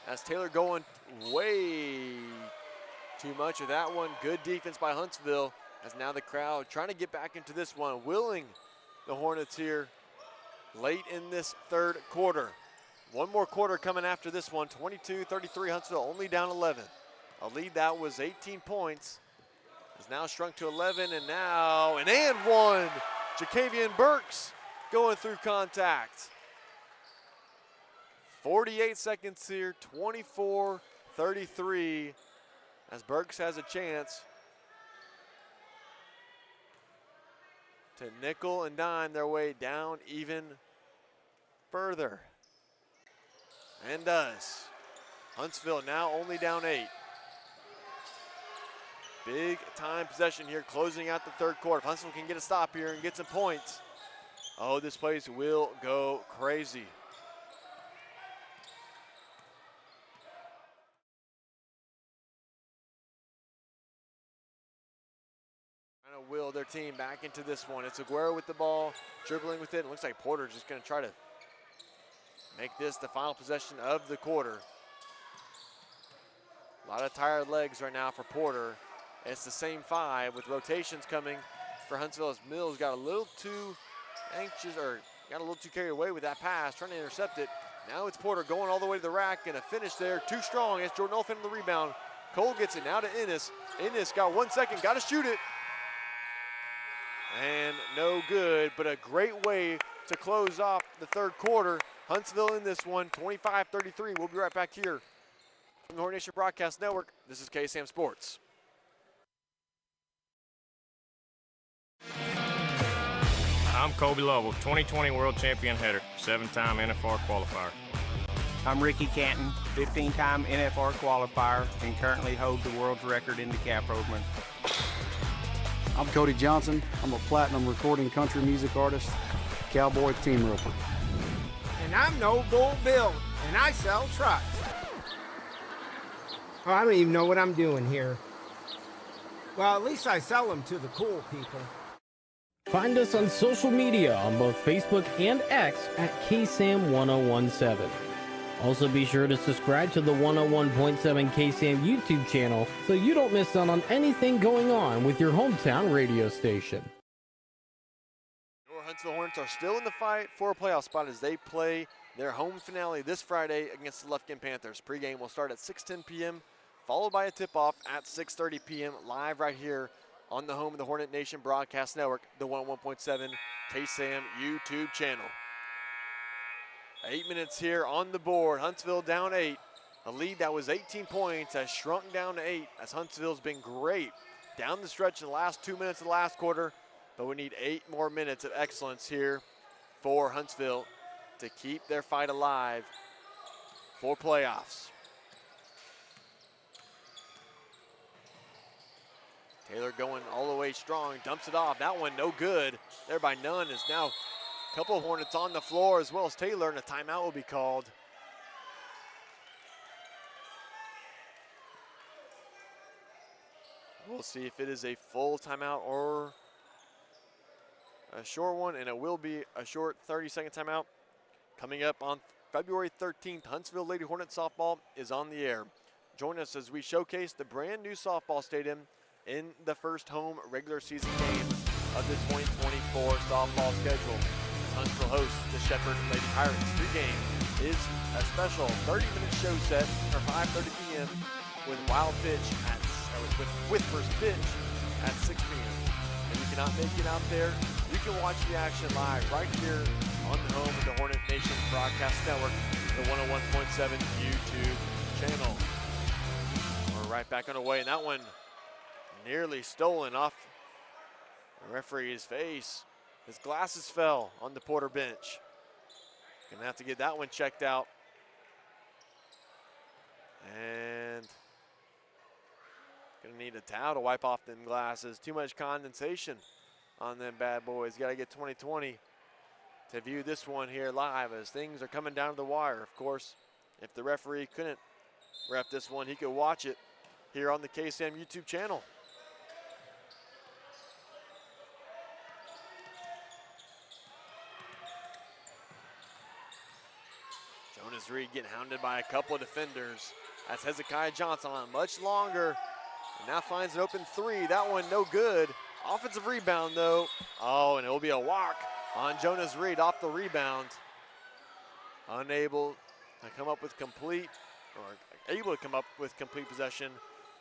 As Taylor going way too much of that one. Good defense by Huntsville as now the crowd trying to get back into this one. Willing the Hornets here late in this third quarter. One more quarter coming after this one. 22-33 Huntsville only down 11. A lead that was 18 points has now shrunk to 11 and now an and one. Jacavian Burks going through contact. 48 seconds here, 24-33 as Burks has a chance to nickel and dime their way down even further. And does. Huntsville now only down 8. Big time possession here, closing out the third quarter. If Huntsville can get a stop here and get some points, oh, this place will go crazy. Trying to will their team back into this one. It's Aguero with the ball, dribbling with it. It looks like Porter just going to try to make this the final possession of the quarter. A lot of tired legs right now for Porter. It's the same 5 with rotations coming for Huntsville as Mills got a little too anxious or got a little too carried away with that pass, trying to intercept it. Now it's Porter going all the way to the rack and a finish there. Too strong. It's Jordan Olfen on the rebound. Cole gets it now to Ennis. Ennis got 1 second, got to shoot it. And no good, but a great way to close off the third quarter. Huntsville in this one, 25-33. We'll be right back here from the Hornet Nation Broadcast Network. This is KSAM Sports.
I'm Kobe Lovell, 2020 World Champion header, 7-time NFR qualifier.
I'm Ricky Canton, 15-time NFR qualifier, and currently hold the world's record in decaf roadman.
I'm Cody Johnson. I'm a platinum recording country music artist, cowboy team roper.
And I'm No Bull Bill, and I sell trucks. Oh, I don't even know what I'm doing here. Well, at least I sell them to the cool people.
Find us on social media on both Facebook and X at KSAM-1017. Also be sure to subscribe to the 101.7 KSAM YouTube channel so you don't miss out on anything going on with your hometown radio station.
Your Huntsville Hornets are still in the fight for a playoff spot as they play their home finale this Friday against the Lufkin Panthers. Pregame will start at 6:10 p.m., followed by a tip-off at 6:30 p.m. live right here on the home of the Hornet Nation Broadcast Network, the 101.7 KSAM YouTube channel. 8 minutes here on the board. Huntsville down 8. A lead that was 18 points has shrunk down to 8 as Huntsville's been great down the stretch in the last 2 minutes of the last quarter, but we need 8 more minutes of excellence here for Huntsville to keep their fight alive for playoffs. Taylor going all the way strong, dumps it off. That one no good there by Nunn. Is now a couple of Hornets on the floor as well as Taylor, and a timeout will be called. We'll see if it is a full timeout or a short one, and it will be a short 30-second timeout. Coming up on February 13th, Huntsville Lady Hornet softball is on the air. Join us as we showcase the brand new softball stadium in the first home regular season game of the 2024 softball schedule. Huntsville hosts the Shepherd Lady Pirates. Pregame is a special 30-minute show set for 5:30 p.m. with wild pitch with first pitch at 6 p.m. If you cannot make it out there, you can watch the action live right here on the home of the Hornet Nation Broadcast Network, the 101.7 YouTube channel. We're right back underway, and that one nearly stolen off the referee's face. His glasses fell on the Porter bench. Gonna have to get that one checked out. And gonna need a towel to wipe off them glasses. Too much condensation on them bad boys. Gotta get 20/20 to view this one here live as things are coming down to the wire. Of course, if the referee couldn't ref this one, he could watch it here on the KSAM YouTube channel. Jonas Reed getting hounded by a couple of defenders. That's Hezekiah Johnson on much longer. And now finds an open three. That one no good. Offensive rebound though. Oh, and it will be a walk on Jonas Reed off the rebound. Unable to come up with complete, or able to come up with complete possession.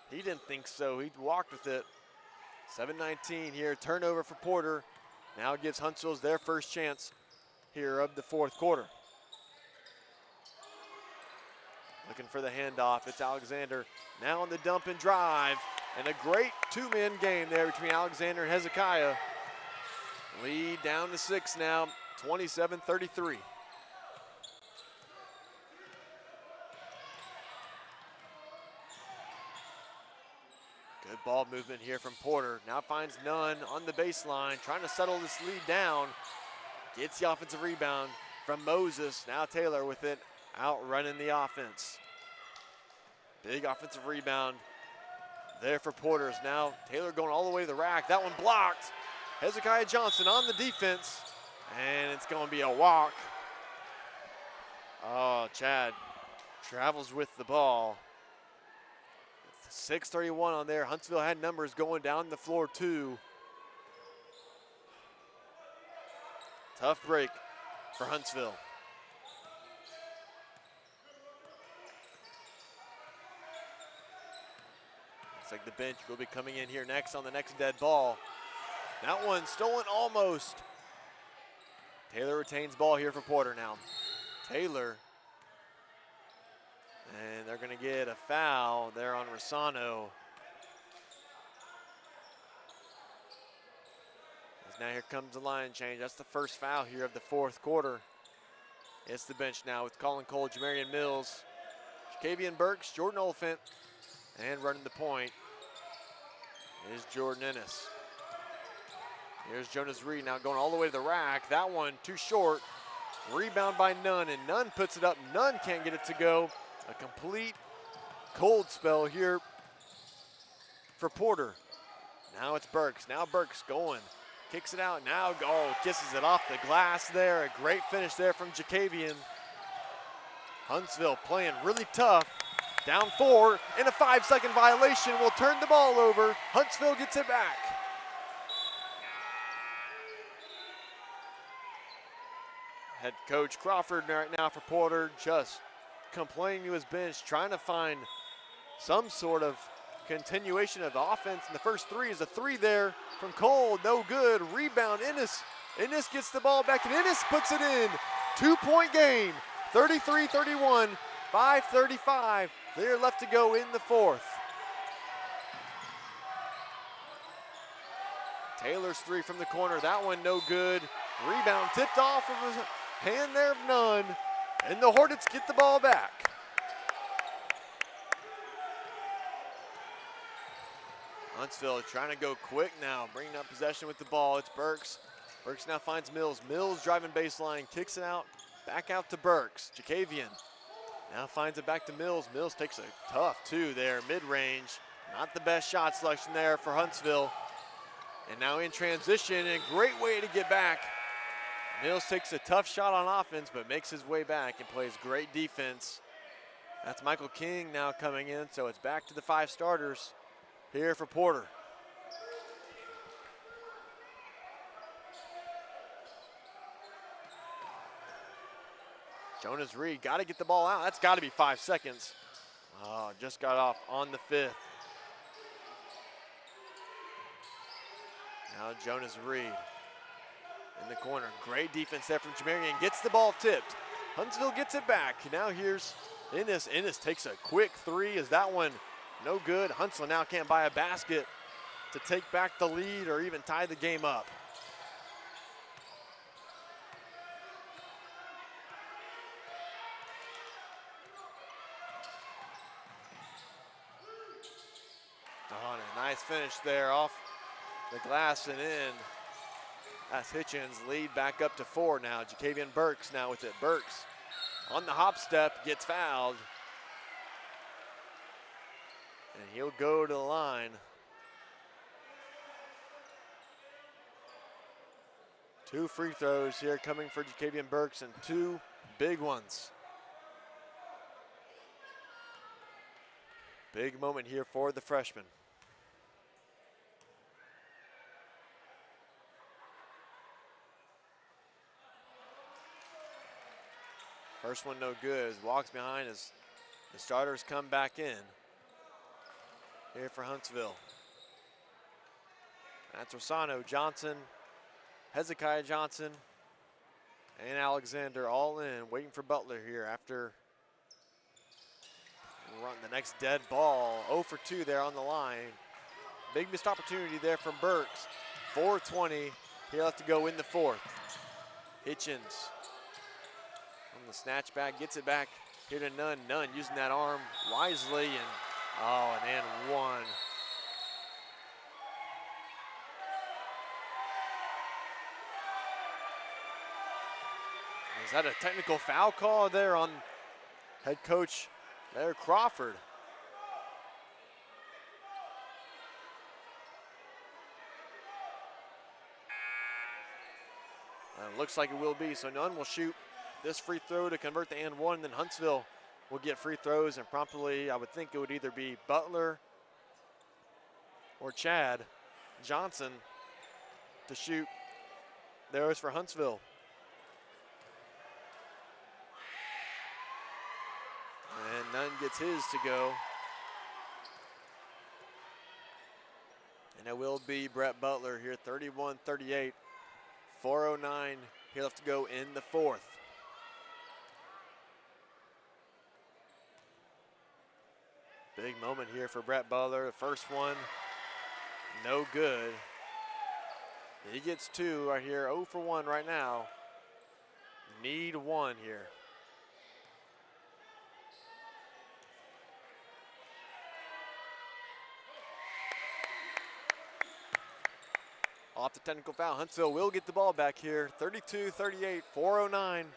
He didn't think so. He walked with it. 7:19 here. Turnover for Porter. Now gives Huntsville's their first chance here of the fourth quarter. Looking for the handoff. It's Alexander now on the dump and drive. And a great two-man game there between Alexander and Hezekiah. Lead down to 6 now, 27-33. Good ball movement here from Porter. Now finds Nunn on the baseline, trying to settle this lead down. Gets the offensive rebound from Moses. Now Taylor with it, outrunning the offense. Big offensive rebound there for Porters. Now Taylor going all the way to the rack. That one blocked. Hezekiah Johnson on the defense, and it's going to be a walk. Oh, Chad travels with the ball. 6:31 on there. Huntsville had numbers going down the floor too. Tough break for Huntsville. Looks like the bench will be coming in here next on the next dead ball. That one stolen almost. Taylor retains ball here for Porter now. Taylor. And they're going to get a foul there on Rossano. As now here comes the line change. That's the first foul here of the fourth quarter. It's the bench now with Colin Cole, Jamarian Mills, Jacavian Burks, Jordan Oliphant, and running the point is Jordan Ennis. Here's Jonas Reed now going all the way to the rack. That one too short. Rebound by Nunn, and Nunn puts it up. Nunn can't get it to go. A complete cold spell here for Porter. Now it's Burks. Now Burks going. Kicks it out. Now kisses it off the glass there. A great finish there from Jacavian. Huntsville playing really tough. Down 4, and a 5-second violation will turn the ball over. Huntsville gets it back. Head coach Crawford right now for Porter just complaining to his bench, trying to find some sort of continuation of the offense. And the first three is a three there from Cole, no good. Rebound, Ennis. Ennis gets the ball back, and Ennis puts it in. 2-point game, 33-31, 5:35. They're left to go in the fourth. Taylor's three from the corner, that one no good. Rebound tipped off of his hand there of Nunn, and the Hornets get the ball back. Huntsville trying to go quick now, bringing up possession with the ball. It's Burks. Burks now finds Mills. Mills driving baseline, kicks it out, back out to Burks. Jacavian now finds it back to Mills. Mills takes a tough two there, mid-range. Not the best shot selection there for Huntsville. And now in transition, and great way to get back. Mills takes a tough shot on offense, but makes his way back and plays great defense. That's Michael King now coming in, so it's back to the 5 starters here for Porter. Jonas Reed got to get the ball out. That's got to be 5 seconds. Oh, just got off on the 5th. Now Jonas Reed in the corner. Great defense there from Jamarian. Gets the ball tipped. Huntsville gets it back. Now here's Ennis. Ennis takes a quick 3. Is that one no good? Huntsville now can't buy a basket to take back the lead or even tie the game up. Oh, and a nice finish there off the glass and in. That's Hitchens, lead back up to 4 now. Jacavian Burks now with it. Burks on the hop step, gets fouled. And he'll go to the line. 2 free throws here coming for Jacavian Burks and 2 big ones. Big moment here for the freshman. First one no good. Walks behind as the starters come back in here for Huntsville. That's Rosano, Johnson, Hezekiah Johnson, and Alexander all in, waiting for Butler here after run the next dead ball. 0 for 2 there on the line. Big missed opportunity there from Burks. 4:20. He'll have to go in the 4th. Hitchens on the snatch back, gets it back here to Nunn. Nunn using that arm wisely, and and one. Is that a technical foul call there on head coach there, Crawford? Looks like it will be, so Nunn will shoot this free throw to convert the and one, and then Huntsville will get free throws, and promptly I would think it would either be Butler or Chad Johnson to shoot theirs for Huntsville. And Nunn gets his to go. And it will be Brett Butler here, 31-38, 4:09. He'll have to go in the 4th. Big moment here for Brett Butler. The first one, no good. He gets 2 right here, 0 for 1 right now. Need 1 here. Off the technical foul, Huntsville will get the ball back here. 32-38, 4:09.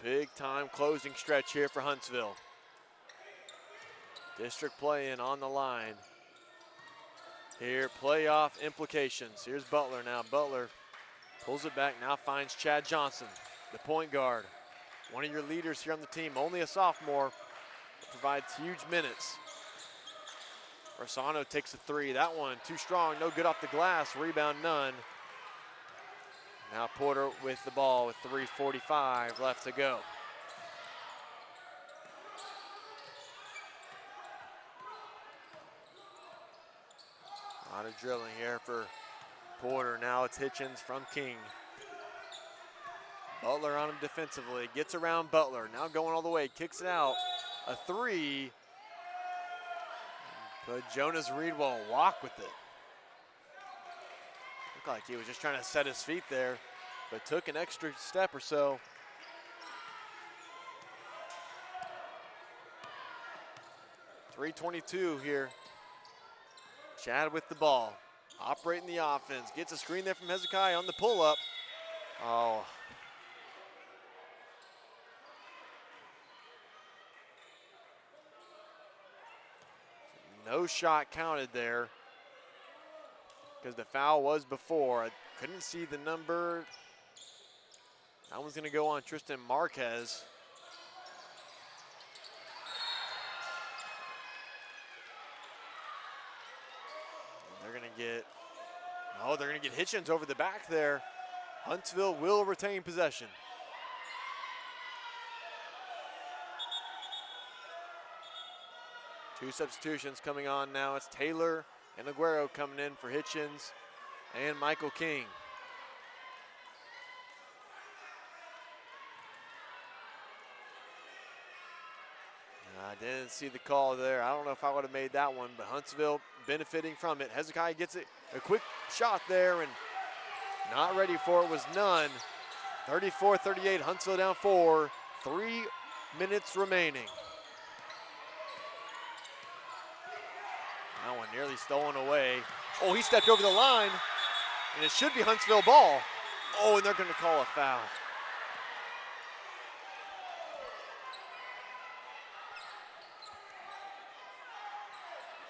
Big time closing stretch here for Huntsville. District play-in on the line. Here, playoff implications. Here's Butler now. Butler pulls it back, now finds Chad Johnson, the point guard. One of your leaders here on the team, only a sophomore, provides huge minutes. Rosano takes a 3. That one too strong, no good off the glass. Rebound Nunn. Now Porter with the ball with 3:45 left to go. A lot of drilling here for Porter. Now it's Hitchens from King. Butler on him defensively. Gets around Butler. Now going all the way. Kicks it out. A 3. But Jonas Reed will walk with it. Looked like he was just trying to set his feet there, but took an extra step or so. .322 here. Chad with the ball. Operating the offense. Gets a screen there from Hezekiah on the pull-up. Oh. No shot counted there because the foul was before. I couldn't see the number. That one's going to go on Tristan Marquez. They're going to get Hitchens over the back there. Huntsville will retain possession. Two substitutions coming on now. It's Taylor and Aguero coming in for Hitchens and Michael King. I didn't see the call there. I don't know if I would have made that one, but Huntsville benefiting from it. Hezekiah gets it, a quick shot there, and not ready for it was none. 34-38, Huntsville down 4, 3 minutes remaining. That one nearly stolen away. Oh, he stepped over the line, and it should be Huntsville ball. Oh, and they're going to call a foul.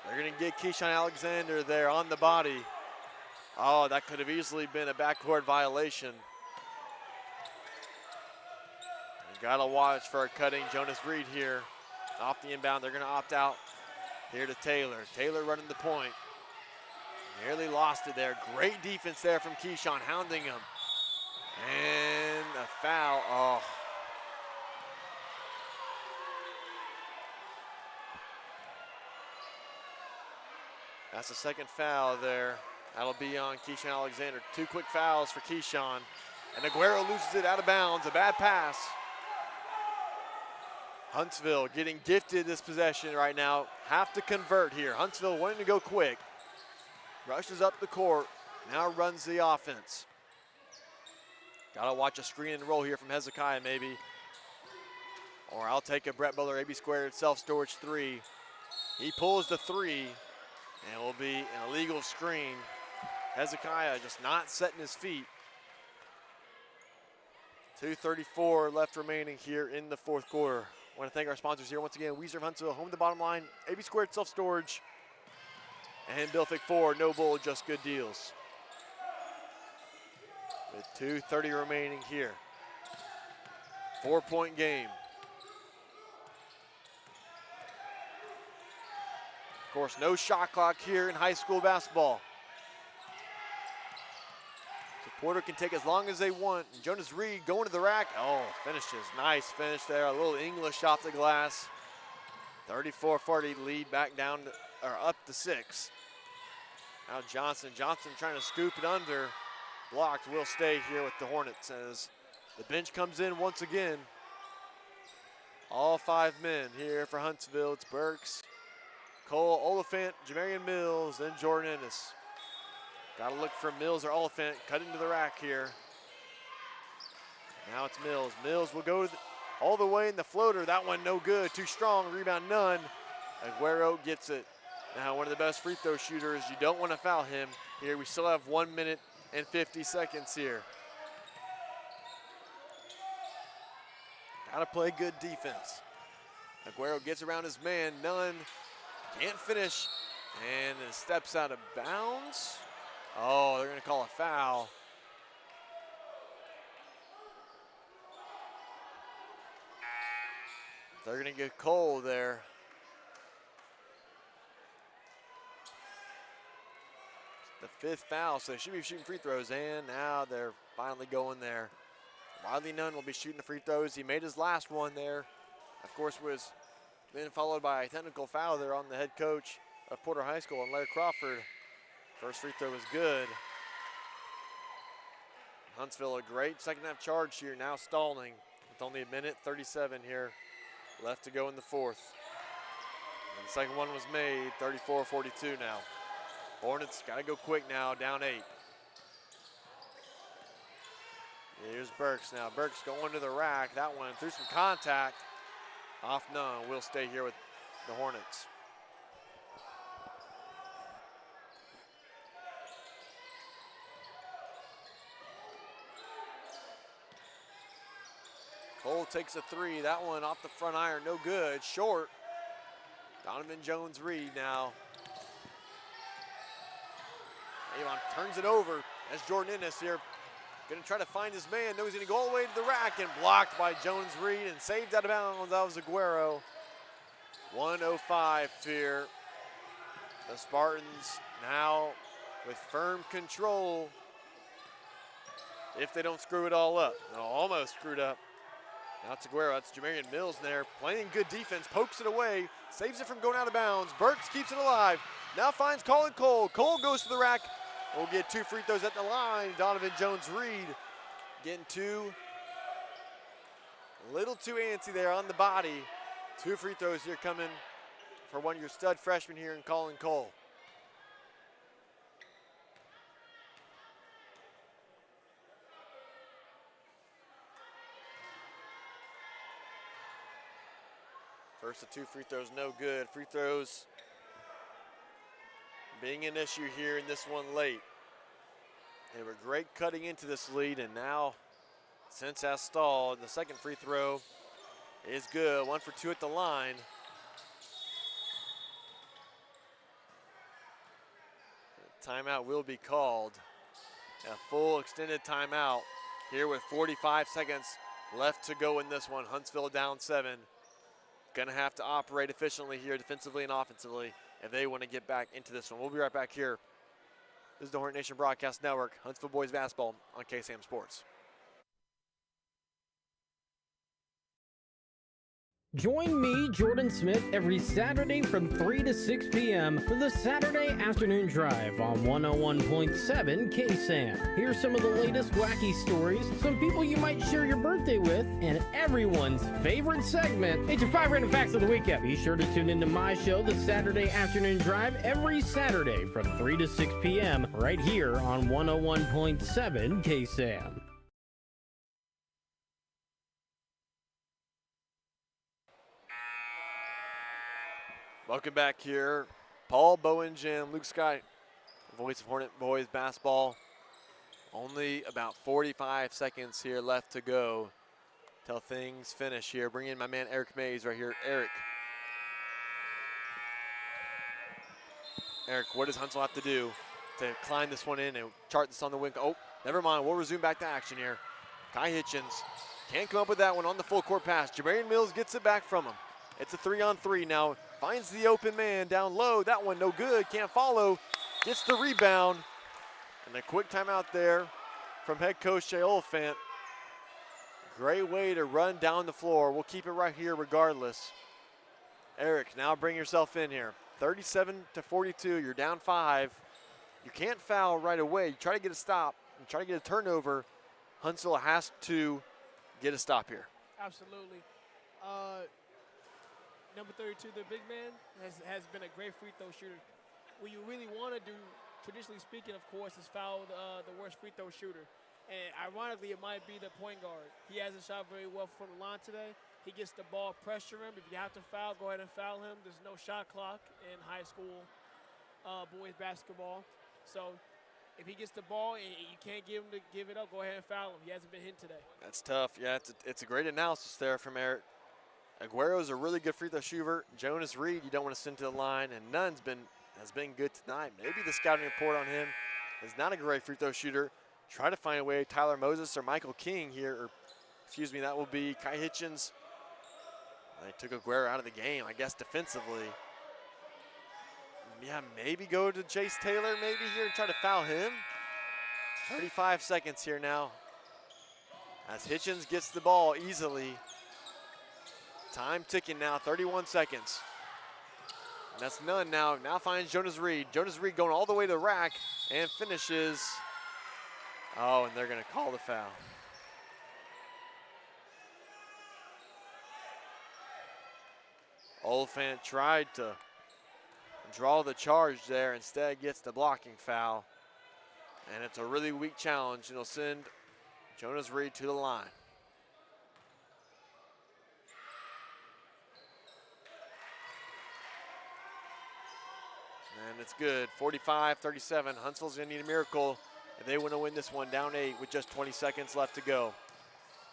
They're going to get Keyshawn Alexander there on the body. Oh, that could have easily been a backcourt violation. You got to watch for a cutting Jonas Reed here. Off the inbound, they're going to opt out. Here to Taylor. Taylor running the point. Nearly lost it there. Great defense there from Keyshawn, hounding him. And a foul. Oh. That's the second foul there. That'll be on Keyshawn Alexander. 2 quick fouls for Keyshawn. And Aguero loses it out of bounds. A bad pass. Huntsville getting gifted this possession right now. Have to convert here. Huntsville wanting to go quick. Rushes up the court. Now runs the offense. Gotta watch a screen and roll here from Hezekiah maybe. Or I'll take a Brett Butler AB squared self-storage 3. He pulls the 3 and it will be an illegal screen. Hezekiah just not setting his feet. 2:34 left remaining here in the fourth quarter. I want to thank our sponsors here once again. Weiser of Huntsville, home to the bottom line, AB squared self-storage, and Bill Fick Ford, no bull, just good deals. With 2:30 remaining here. 4-point game. Of course, no shot clock here in high school basketball. So Porter can take as long as they want. And Jonas Reed going to the rack. Oh, finishes. Nice finish there. A little English off the glass. 34-40 lead back down to, or up to 6. Now Johnson trying to scoop it under. Blocked, will stay here with the Hornets as the bench comes in once again. All 5 men here for Huntsville. It's Burks, Cole, Oliphant, Jamarian Mills, then Jordan Ennis. Got to look for Mills or Oliphant. Cut into the rack here. Now it's Mills. Mills will go all the way in the floater. That one no good. Too strong. Rebound none. Aguero gets it. Now one of the best free throw shooters. You don't want to foul him here. We still have 1 minute and 50 seconds here. Got to play good defense. Aguero gets around his man. Nunn can't finish. And then steps out of bounds. Oh, they're going to call a foul. They're going to get Cole there. The 5th foul, so they should be shooting free throws, and now they're finally going there. Wiley Nunn will be shooting the free throws. He made his last one there. Of course, was then followed by a technical foul there on the head coach of Porter High School, and Larry Crawford. First free throw was good. Huntsville, a great second half charge here, now stalling with only 1:37 here left to go in the fourth. And the second one was made, 34-42 now. Hornets got to go quick now, down 8. Here's Burks now. Burks going to the rack. That one through some contact. Off none. Will stay here with the Hornets. Cole takes a 3. That one off the front iron, no good. Short. Donovan Jones-Reed now Avon turns it over as Jordan Ennis here. Going to try to find his man. Knows he's going to go all the way to the rack and blocked by Jones Reed and saved out of bounds. That was Aguero. 1:05 here. The Spartans now with firm control. If they don't screw it all up. No, almost screwed up. Now it's Aguero. That's Jamarian Mills there. Playing good defense. Pokes it away. Saves it from going out of bounds. Burks keeps it alive. Now finds Colin Cole. Cole goes to the rack. We'll get 2 free throws at the line. Donovan Jones-Reed getting 2. A little too antsy there on the body. 2 free throws here coming for one of your stud freshmen here in Colin Cole. First of 2 free throws, no good. Free throws being an issue here in this one late. They were great cutting into this lead, and now since has stalled. The second free throw is good. 1 for 2 at the line. Timeout will be called. A full extended timeout here with 45 seconds left to go in this one. Huntsville down 7. Gonna have to operate efficiently here defensively and offensively if they want to get back into this one. We'll be right back here. This is the Hornet Nation Broadcast Network, Huntsville Boys Basketball on KSAM Sports.
Join me, Jordan Smith, every Saturday from 3 to 6 p.m. for the Saturday Afternoon Drive on 101.7 KSAM. Here's some of the latest wacky stories, some people you might share your birthday with, and everyone's favorite segment. It's your 5 random facts of the week. Be sure to tune into my show, the Saturday Afternoon Drive, every Saturday from 3 to 6 p.m. right here on 101.7 KSAM.
Welcome back here. Paul Bowen, Jim, Luke Scott, voice of Hornet Boys Basketball. Only about 45 seconds here left to go till things finish here. Bring in my man Eric Mays right here. Eric, what does Huntsville have to do to climb this one in and chart this on the wing? Oh, never mind. We'll resume back to action here. Kai Hitchens can't come up with that one on the full court pass. Jamarian Mills gets it back from him. It's a 3-on-3 now. Finds the open man down low. That one no good. Can't follow. Gets the rebound. And a quick timeout there from head coach Jay Oliphant. Great way to run down the floor. We'll keep it right here regardless. Eric, now bring yourself in here. 37-42. You're down 5. You can't foul right away. You try to get a stop and try to get a turnover. Huntsville has to get a stop here.
Absolutely. Number 32, the big man, has been a great free throw shooter. What you really want to do, traditionally speaking, of course, is foul the worst free throw shooter. And ironically, it might be the point guard. He hasn't shot very well from the line today. He gets the ball, pressure him. If you have to foul, go ahead and foul him. There's no shot clock in high school boys basketball. So if he gets the ball and you can't give him to give it up, go ahead and foul him. He hasn't been hit today.
That's tough. Yeah, it's a great analysis there from Eric. Aguero's a really good free throw shooter. Jonas Reed, you don't want to send to the line, and Nunn's has been good tonight. Maybe the scouting report on him is not a great free throw shooter. Try to find a way, Tyler Moses or Michael King here, or excuse me, that will be Kai Hitchens. They took Aguero out of the game, I guess, defensively. Yeah, maybe go to Chase Taylor maybe here and try to foul him. 35 seconds here now as Hitchens gets the ball easily. Time ticking now, 31 seconds. And that's Nunn now. Now finds Jonas Reed. Jonas Reed going all the way to the rack and finishes. Oh, and they're going to call the foul. Oliphant tried to draw the charge there. Instead gets the blocking foul. And it's a really weak challenge. It'll send Jonas Reed to the line. And it's good, 45-37. Huntsville's gonna need a miracle if they want to win this one, down 8 with just 20 seconds left to go.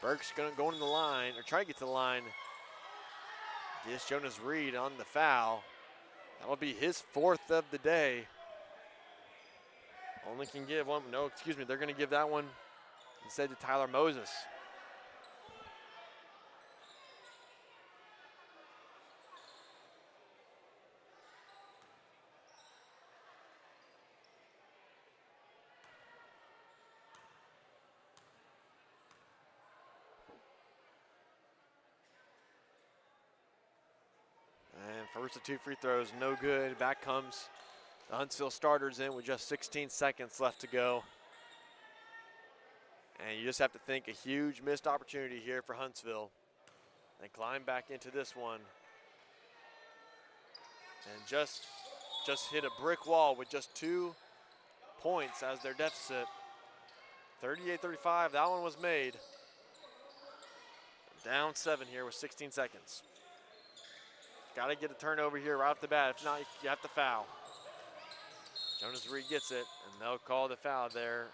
Burke's gonna go in the line, or try to get to the line. Gets Jonas Reed on the foul. That'll be his 4th of the day. Only can give one. No, excuse me. They're going to give that one instead to Tyler Moses. And first of 2 free throws, no good. Back comes the Huntsville starters in with just 16 seconds left to go. And you just have to think a huge missed opportunity here for Huntsville. They climb back into this one. And just hit a brick wall with just 2 points as their deficit. 38-35, that one was made. Down 7 here with 16 seconds. Got to get a turnover here right off the bat. If not, you have to foul. Jonas Reed gets it, and they'll call the foul there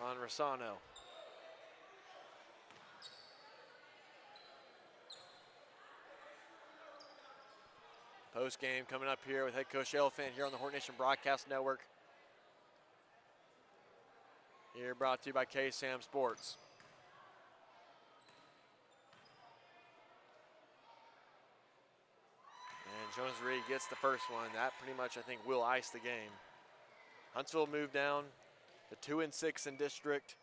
on Rossano. Post-game coming up here with head coach Elephant here on the Hornet Nation Broadcast Network. Here brought to you by KSAM Sports. And Jonas Reed gets the first one. That pretty much, I think, will ice the game. Huntsville moved down to 2-6 in district.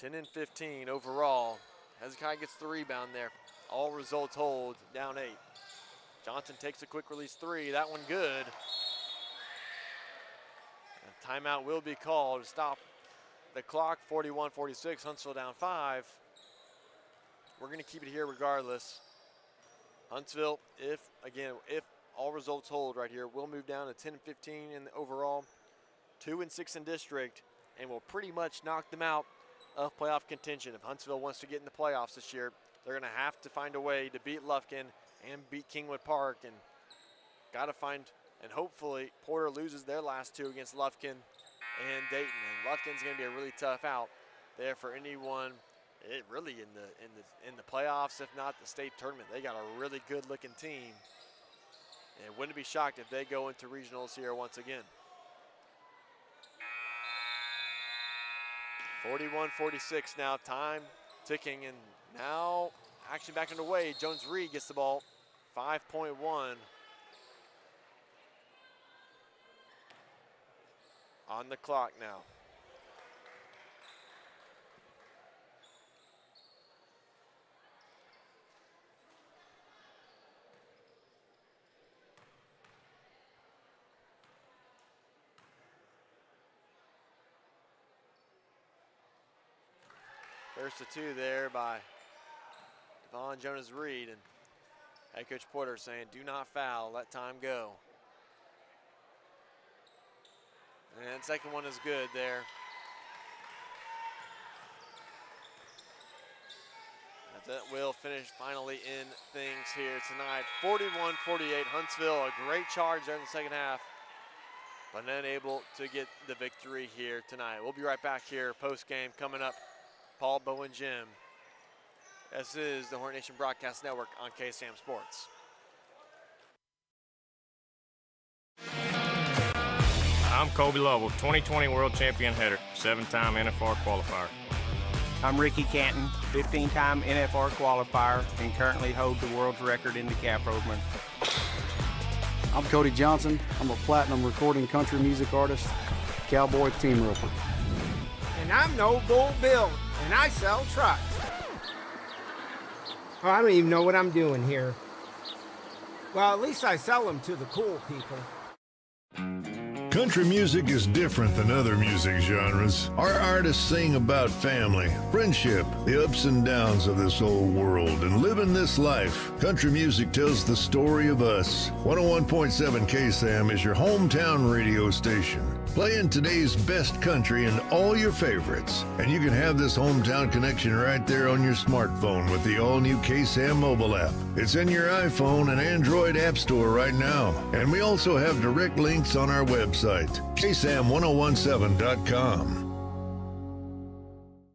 10-15 overall. Hezekiah gets the rebound there. All results hold, down 8. Johnson takes a quick release 3. That one good. And timeout will be called to stop the clock. 41-46, Huntsville down 5. We're going to keep it here regardless. Huntsville, if all results hold right here, will move down to 10-15 in the overall, 2-6 in district, and will pretty much knock them out of playoff contention. If Huntsville wants to get in the playoffs this year, they're going to have to find a way to beat Lufkin and beat Kingwood Park, and got to find, and hopefully Porter loses their last 2 against Lufkin and Dayton. And Lufkin's going to be a really tough out there for anyone. It really in the playoffs, if not the state tournament. They got a really good-looking team, and wouldn't be shocked if they go into regionals here once again. 41-46 now, time ticking, and now action back underway. Jones Reed gets the ball. 5.1. On the clock now. First to 2 there by Devon Jonas Reed, and head coach Porter saying, do not foul, let time go. And second one is good there. That will finish finally in things here tonight. 41-48, Huntsville, a great charge there in the second half, but unable to get the victory here tonight. We'll be right back here post-game coming up. Paul, Bo, and Jim. This is the Hornet Nation Broadcast Network on KSAM Sports.
I'm Kobe Lovell, 2020 World Champion header, 7-time NFR qualifier.
I'm Ricky Canton, 15-time NFR qualifier, and currently hold the world's record in the calf rovement.
I'm Cody Johnson. I'm a platinum recording country music artist, cowboy team roper.
And I'm No Bull Bill, and I sell trucks. Oh, I don't even know what I'm doing here. Well, at least I sell them to the cool people.
Country music is different than other music genres. Our artists sing about family, friendship, the ups and downs of this old world, and living this life. Country music tells the story of us. 101.7 KSAM is your hometown radio station, playing today's best country and all your favorites. And you can have this hometown connection right there on your smartphone with the all-new KSAM mobile app. It's in your iPhone and Android app store right now. And we also have direct links on our website, KSAM1017.com.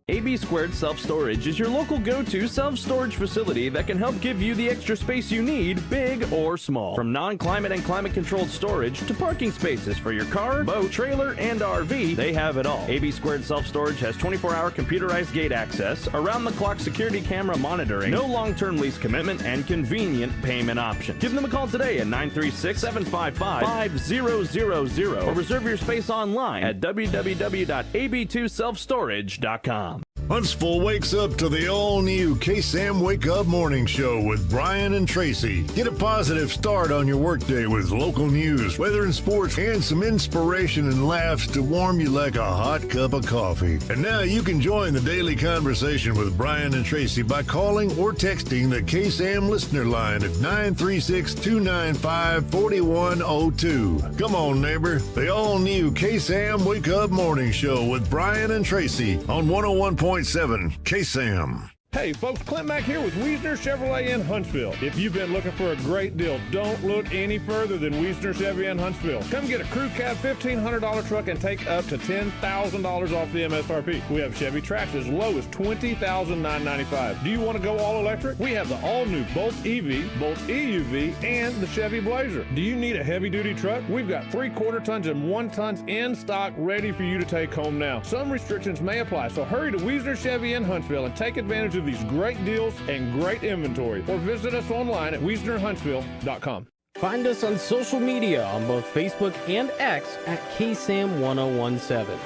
AB Squared Self-Storage is your local go-to self-storage facility that can help give you the extra space you need, big or small. From non-climate and climate-controlled storage to parking spaces for your car, boat, trailer, and RV, they have it all. AB Squared Self-Storage has 24-hour computerized gate access, around-the-clock security camera monitoring, no long-term lease commitment, and convenient payment options. Give them a call today at 936-755-5000 or reserve your space online at www.ab2selfstorage.com.
Huntsville wakes up to the all-new KSAM Wake Up Morning Show with Brian and Tracy. Get a positive start on your workday with local news, weather and sports, and some inspiration and laughs to warm you like a hot cup of coffee. And now you can join the daily conversation with Brian and Tracy by calling or texting the KSAM listener line at 936-295-4102. Come on, neighbor. The all-new KSAM Wake Up Morning Show with Brian and Tracy on 101.7 KSAM.
Hey folks, Clint Mack here with Wiesner Chevrolet in Huntsville. If you've been looking for a great deal, don't look any further than Wiesner Chevy in Huntsville. Come get a crew cab $1,500 truck and take up to $10,000 off the MSRP. We have Chevy Trax as low as $20,995. Do you want to go all electric? We have the all-new Bolt EV, Bolt EUV, and the Chevy Blazer. Do you need a heavy-duty truck? We've got 3/4 tons and 1 tons in stock ready for you to take home now. Some restrictions may apply, so hurry to Wiesner Chevy in Huntsville and take advantage of these great deals and great inventory, or visit us online at WiesnerHuntsville.com.
Find us on social media on both Facebook and X at KSAM-1017.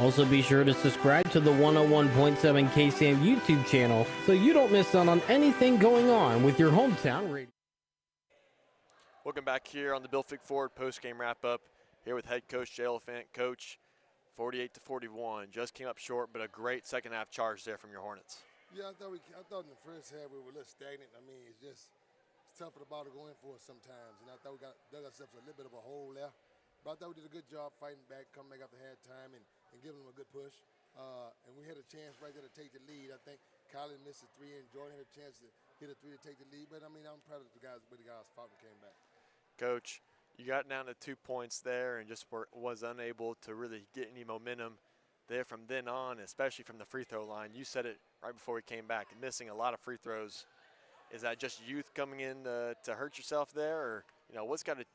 Also be sure to subscribe to the 101.7 KSAM YouTube channel so you don't miss out on anything going on with your hometown radio.
Welcome back here on the Bill Fick Ford post-game wrap-up here with head coach Jay Oliphant. Coach, 48-41, just came up short, but a great second half charge there from your Hornets.
Yeah, I thought in the first half we were a little stagnant. I mean, it's tough for the ball to go in for us sometimes. And I thought we dug ourselves a little bit of a hole there. But I thought we did a good job fighting back, coming back after halftime and giving them a good push. And we had a chance right there to take the lead. I think Colin missed a 3 and Jordan had a chance to hit a 3 to take the lead. But, I mean, I'm proud of the guys fought and came back.
Coach, you got down to 2 points there and just was unable to really get any momentum there from then on, especially from the free throw line. You said it right before we came back, missing a lot of free throws. Is that just youth coming in to hurt yourself there, or what's kind of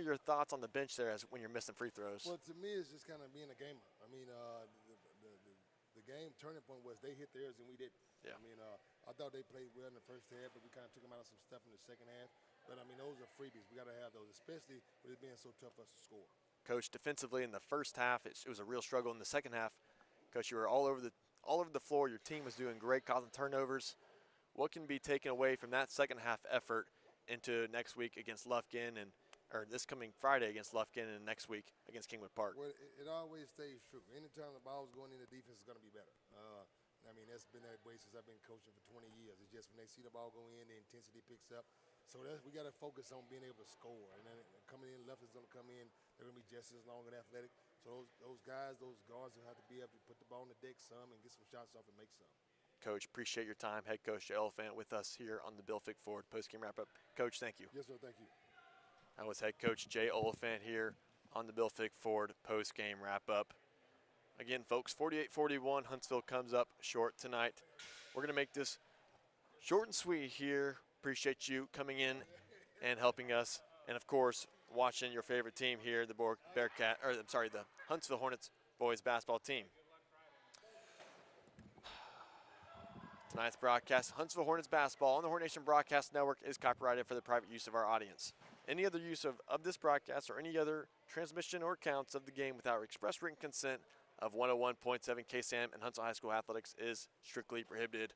your thoughts on the bench there as when you're missing free throws?
Well, to me, it's just kind of being a gamer. I mean, the game turning point was they hit theirs and we didn't.
Yeah.
I mean, I thought they played well in the first half, but we kind of took them out of some stuff in the second half. But I mean, those are freebies. We got to have those, especially with it being so tough for us to score.
Coach, defensively in the first half, it was a real struggle. In the second half, Coach, you were all over the floor. Your team was doing great, causing turnovers. What can be taken away from that second half effort into next week against Lufkin or this coming Friday against Lufkin and next week against Kingwood Park?
Well, it always stays true. Anytime the ball's going in, the defense is going to be better. I mean, that's been that way since I've been coaching for 20 years. It's just when they see the ball go in, the intensity picks up. So we got to focus on being able to score. And then coming in, left is going to come in. They're going to be just as long and athletic. So those guys, those guards will have to be able to put the ball on the deck some and get some shots off and make some.
Coach, appreciate your time. Head coach Jay Oliphant with us here on the Bill Fick Ford postgame wrap-up. Coach, thank you.
Yes, sir. Thank you.
That was head coach Jay Oliphant here on the Bill Fick Ford postgame wrap-up. Again, folks, 48-41, Huntsville comes up short tonight. We're going to make this short and sweet here. Appreciate you coming in and helping us. And, of course, watching your favorite team here, the the Huntsville Hornets boys basketball team. Tonight's broadcast, Huntsville Hornets basketball on the Hornet Nation Broadcast Network is copyrighted for the private use of our audience. Any other use of this broadcast or any other transmission or counts of the game without express written consent of 101.7 KSAM and Huntsville High School Athletics is strictly prohibited.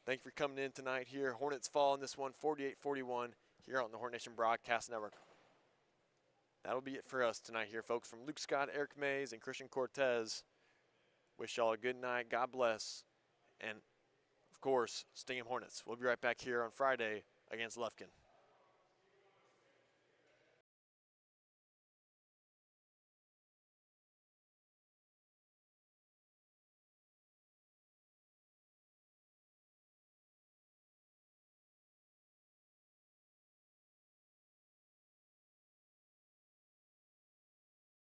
Thank you for coming in tonight here. Hornets fall in this one, 48-41, here on the Hornet Nation Broadcast Network. That'll be it for us tonight here, folks. From Luke Scott, Eric Mays, and Christian Cortez, wish y'all a good night. God bless. And, of course, Stingham Hornets. We'll be right back here on Friday against Lufkin.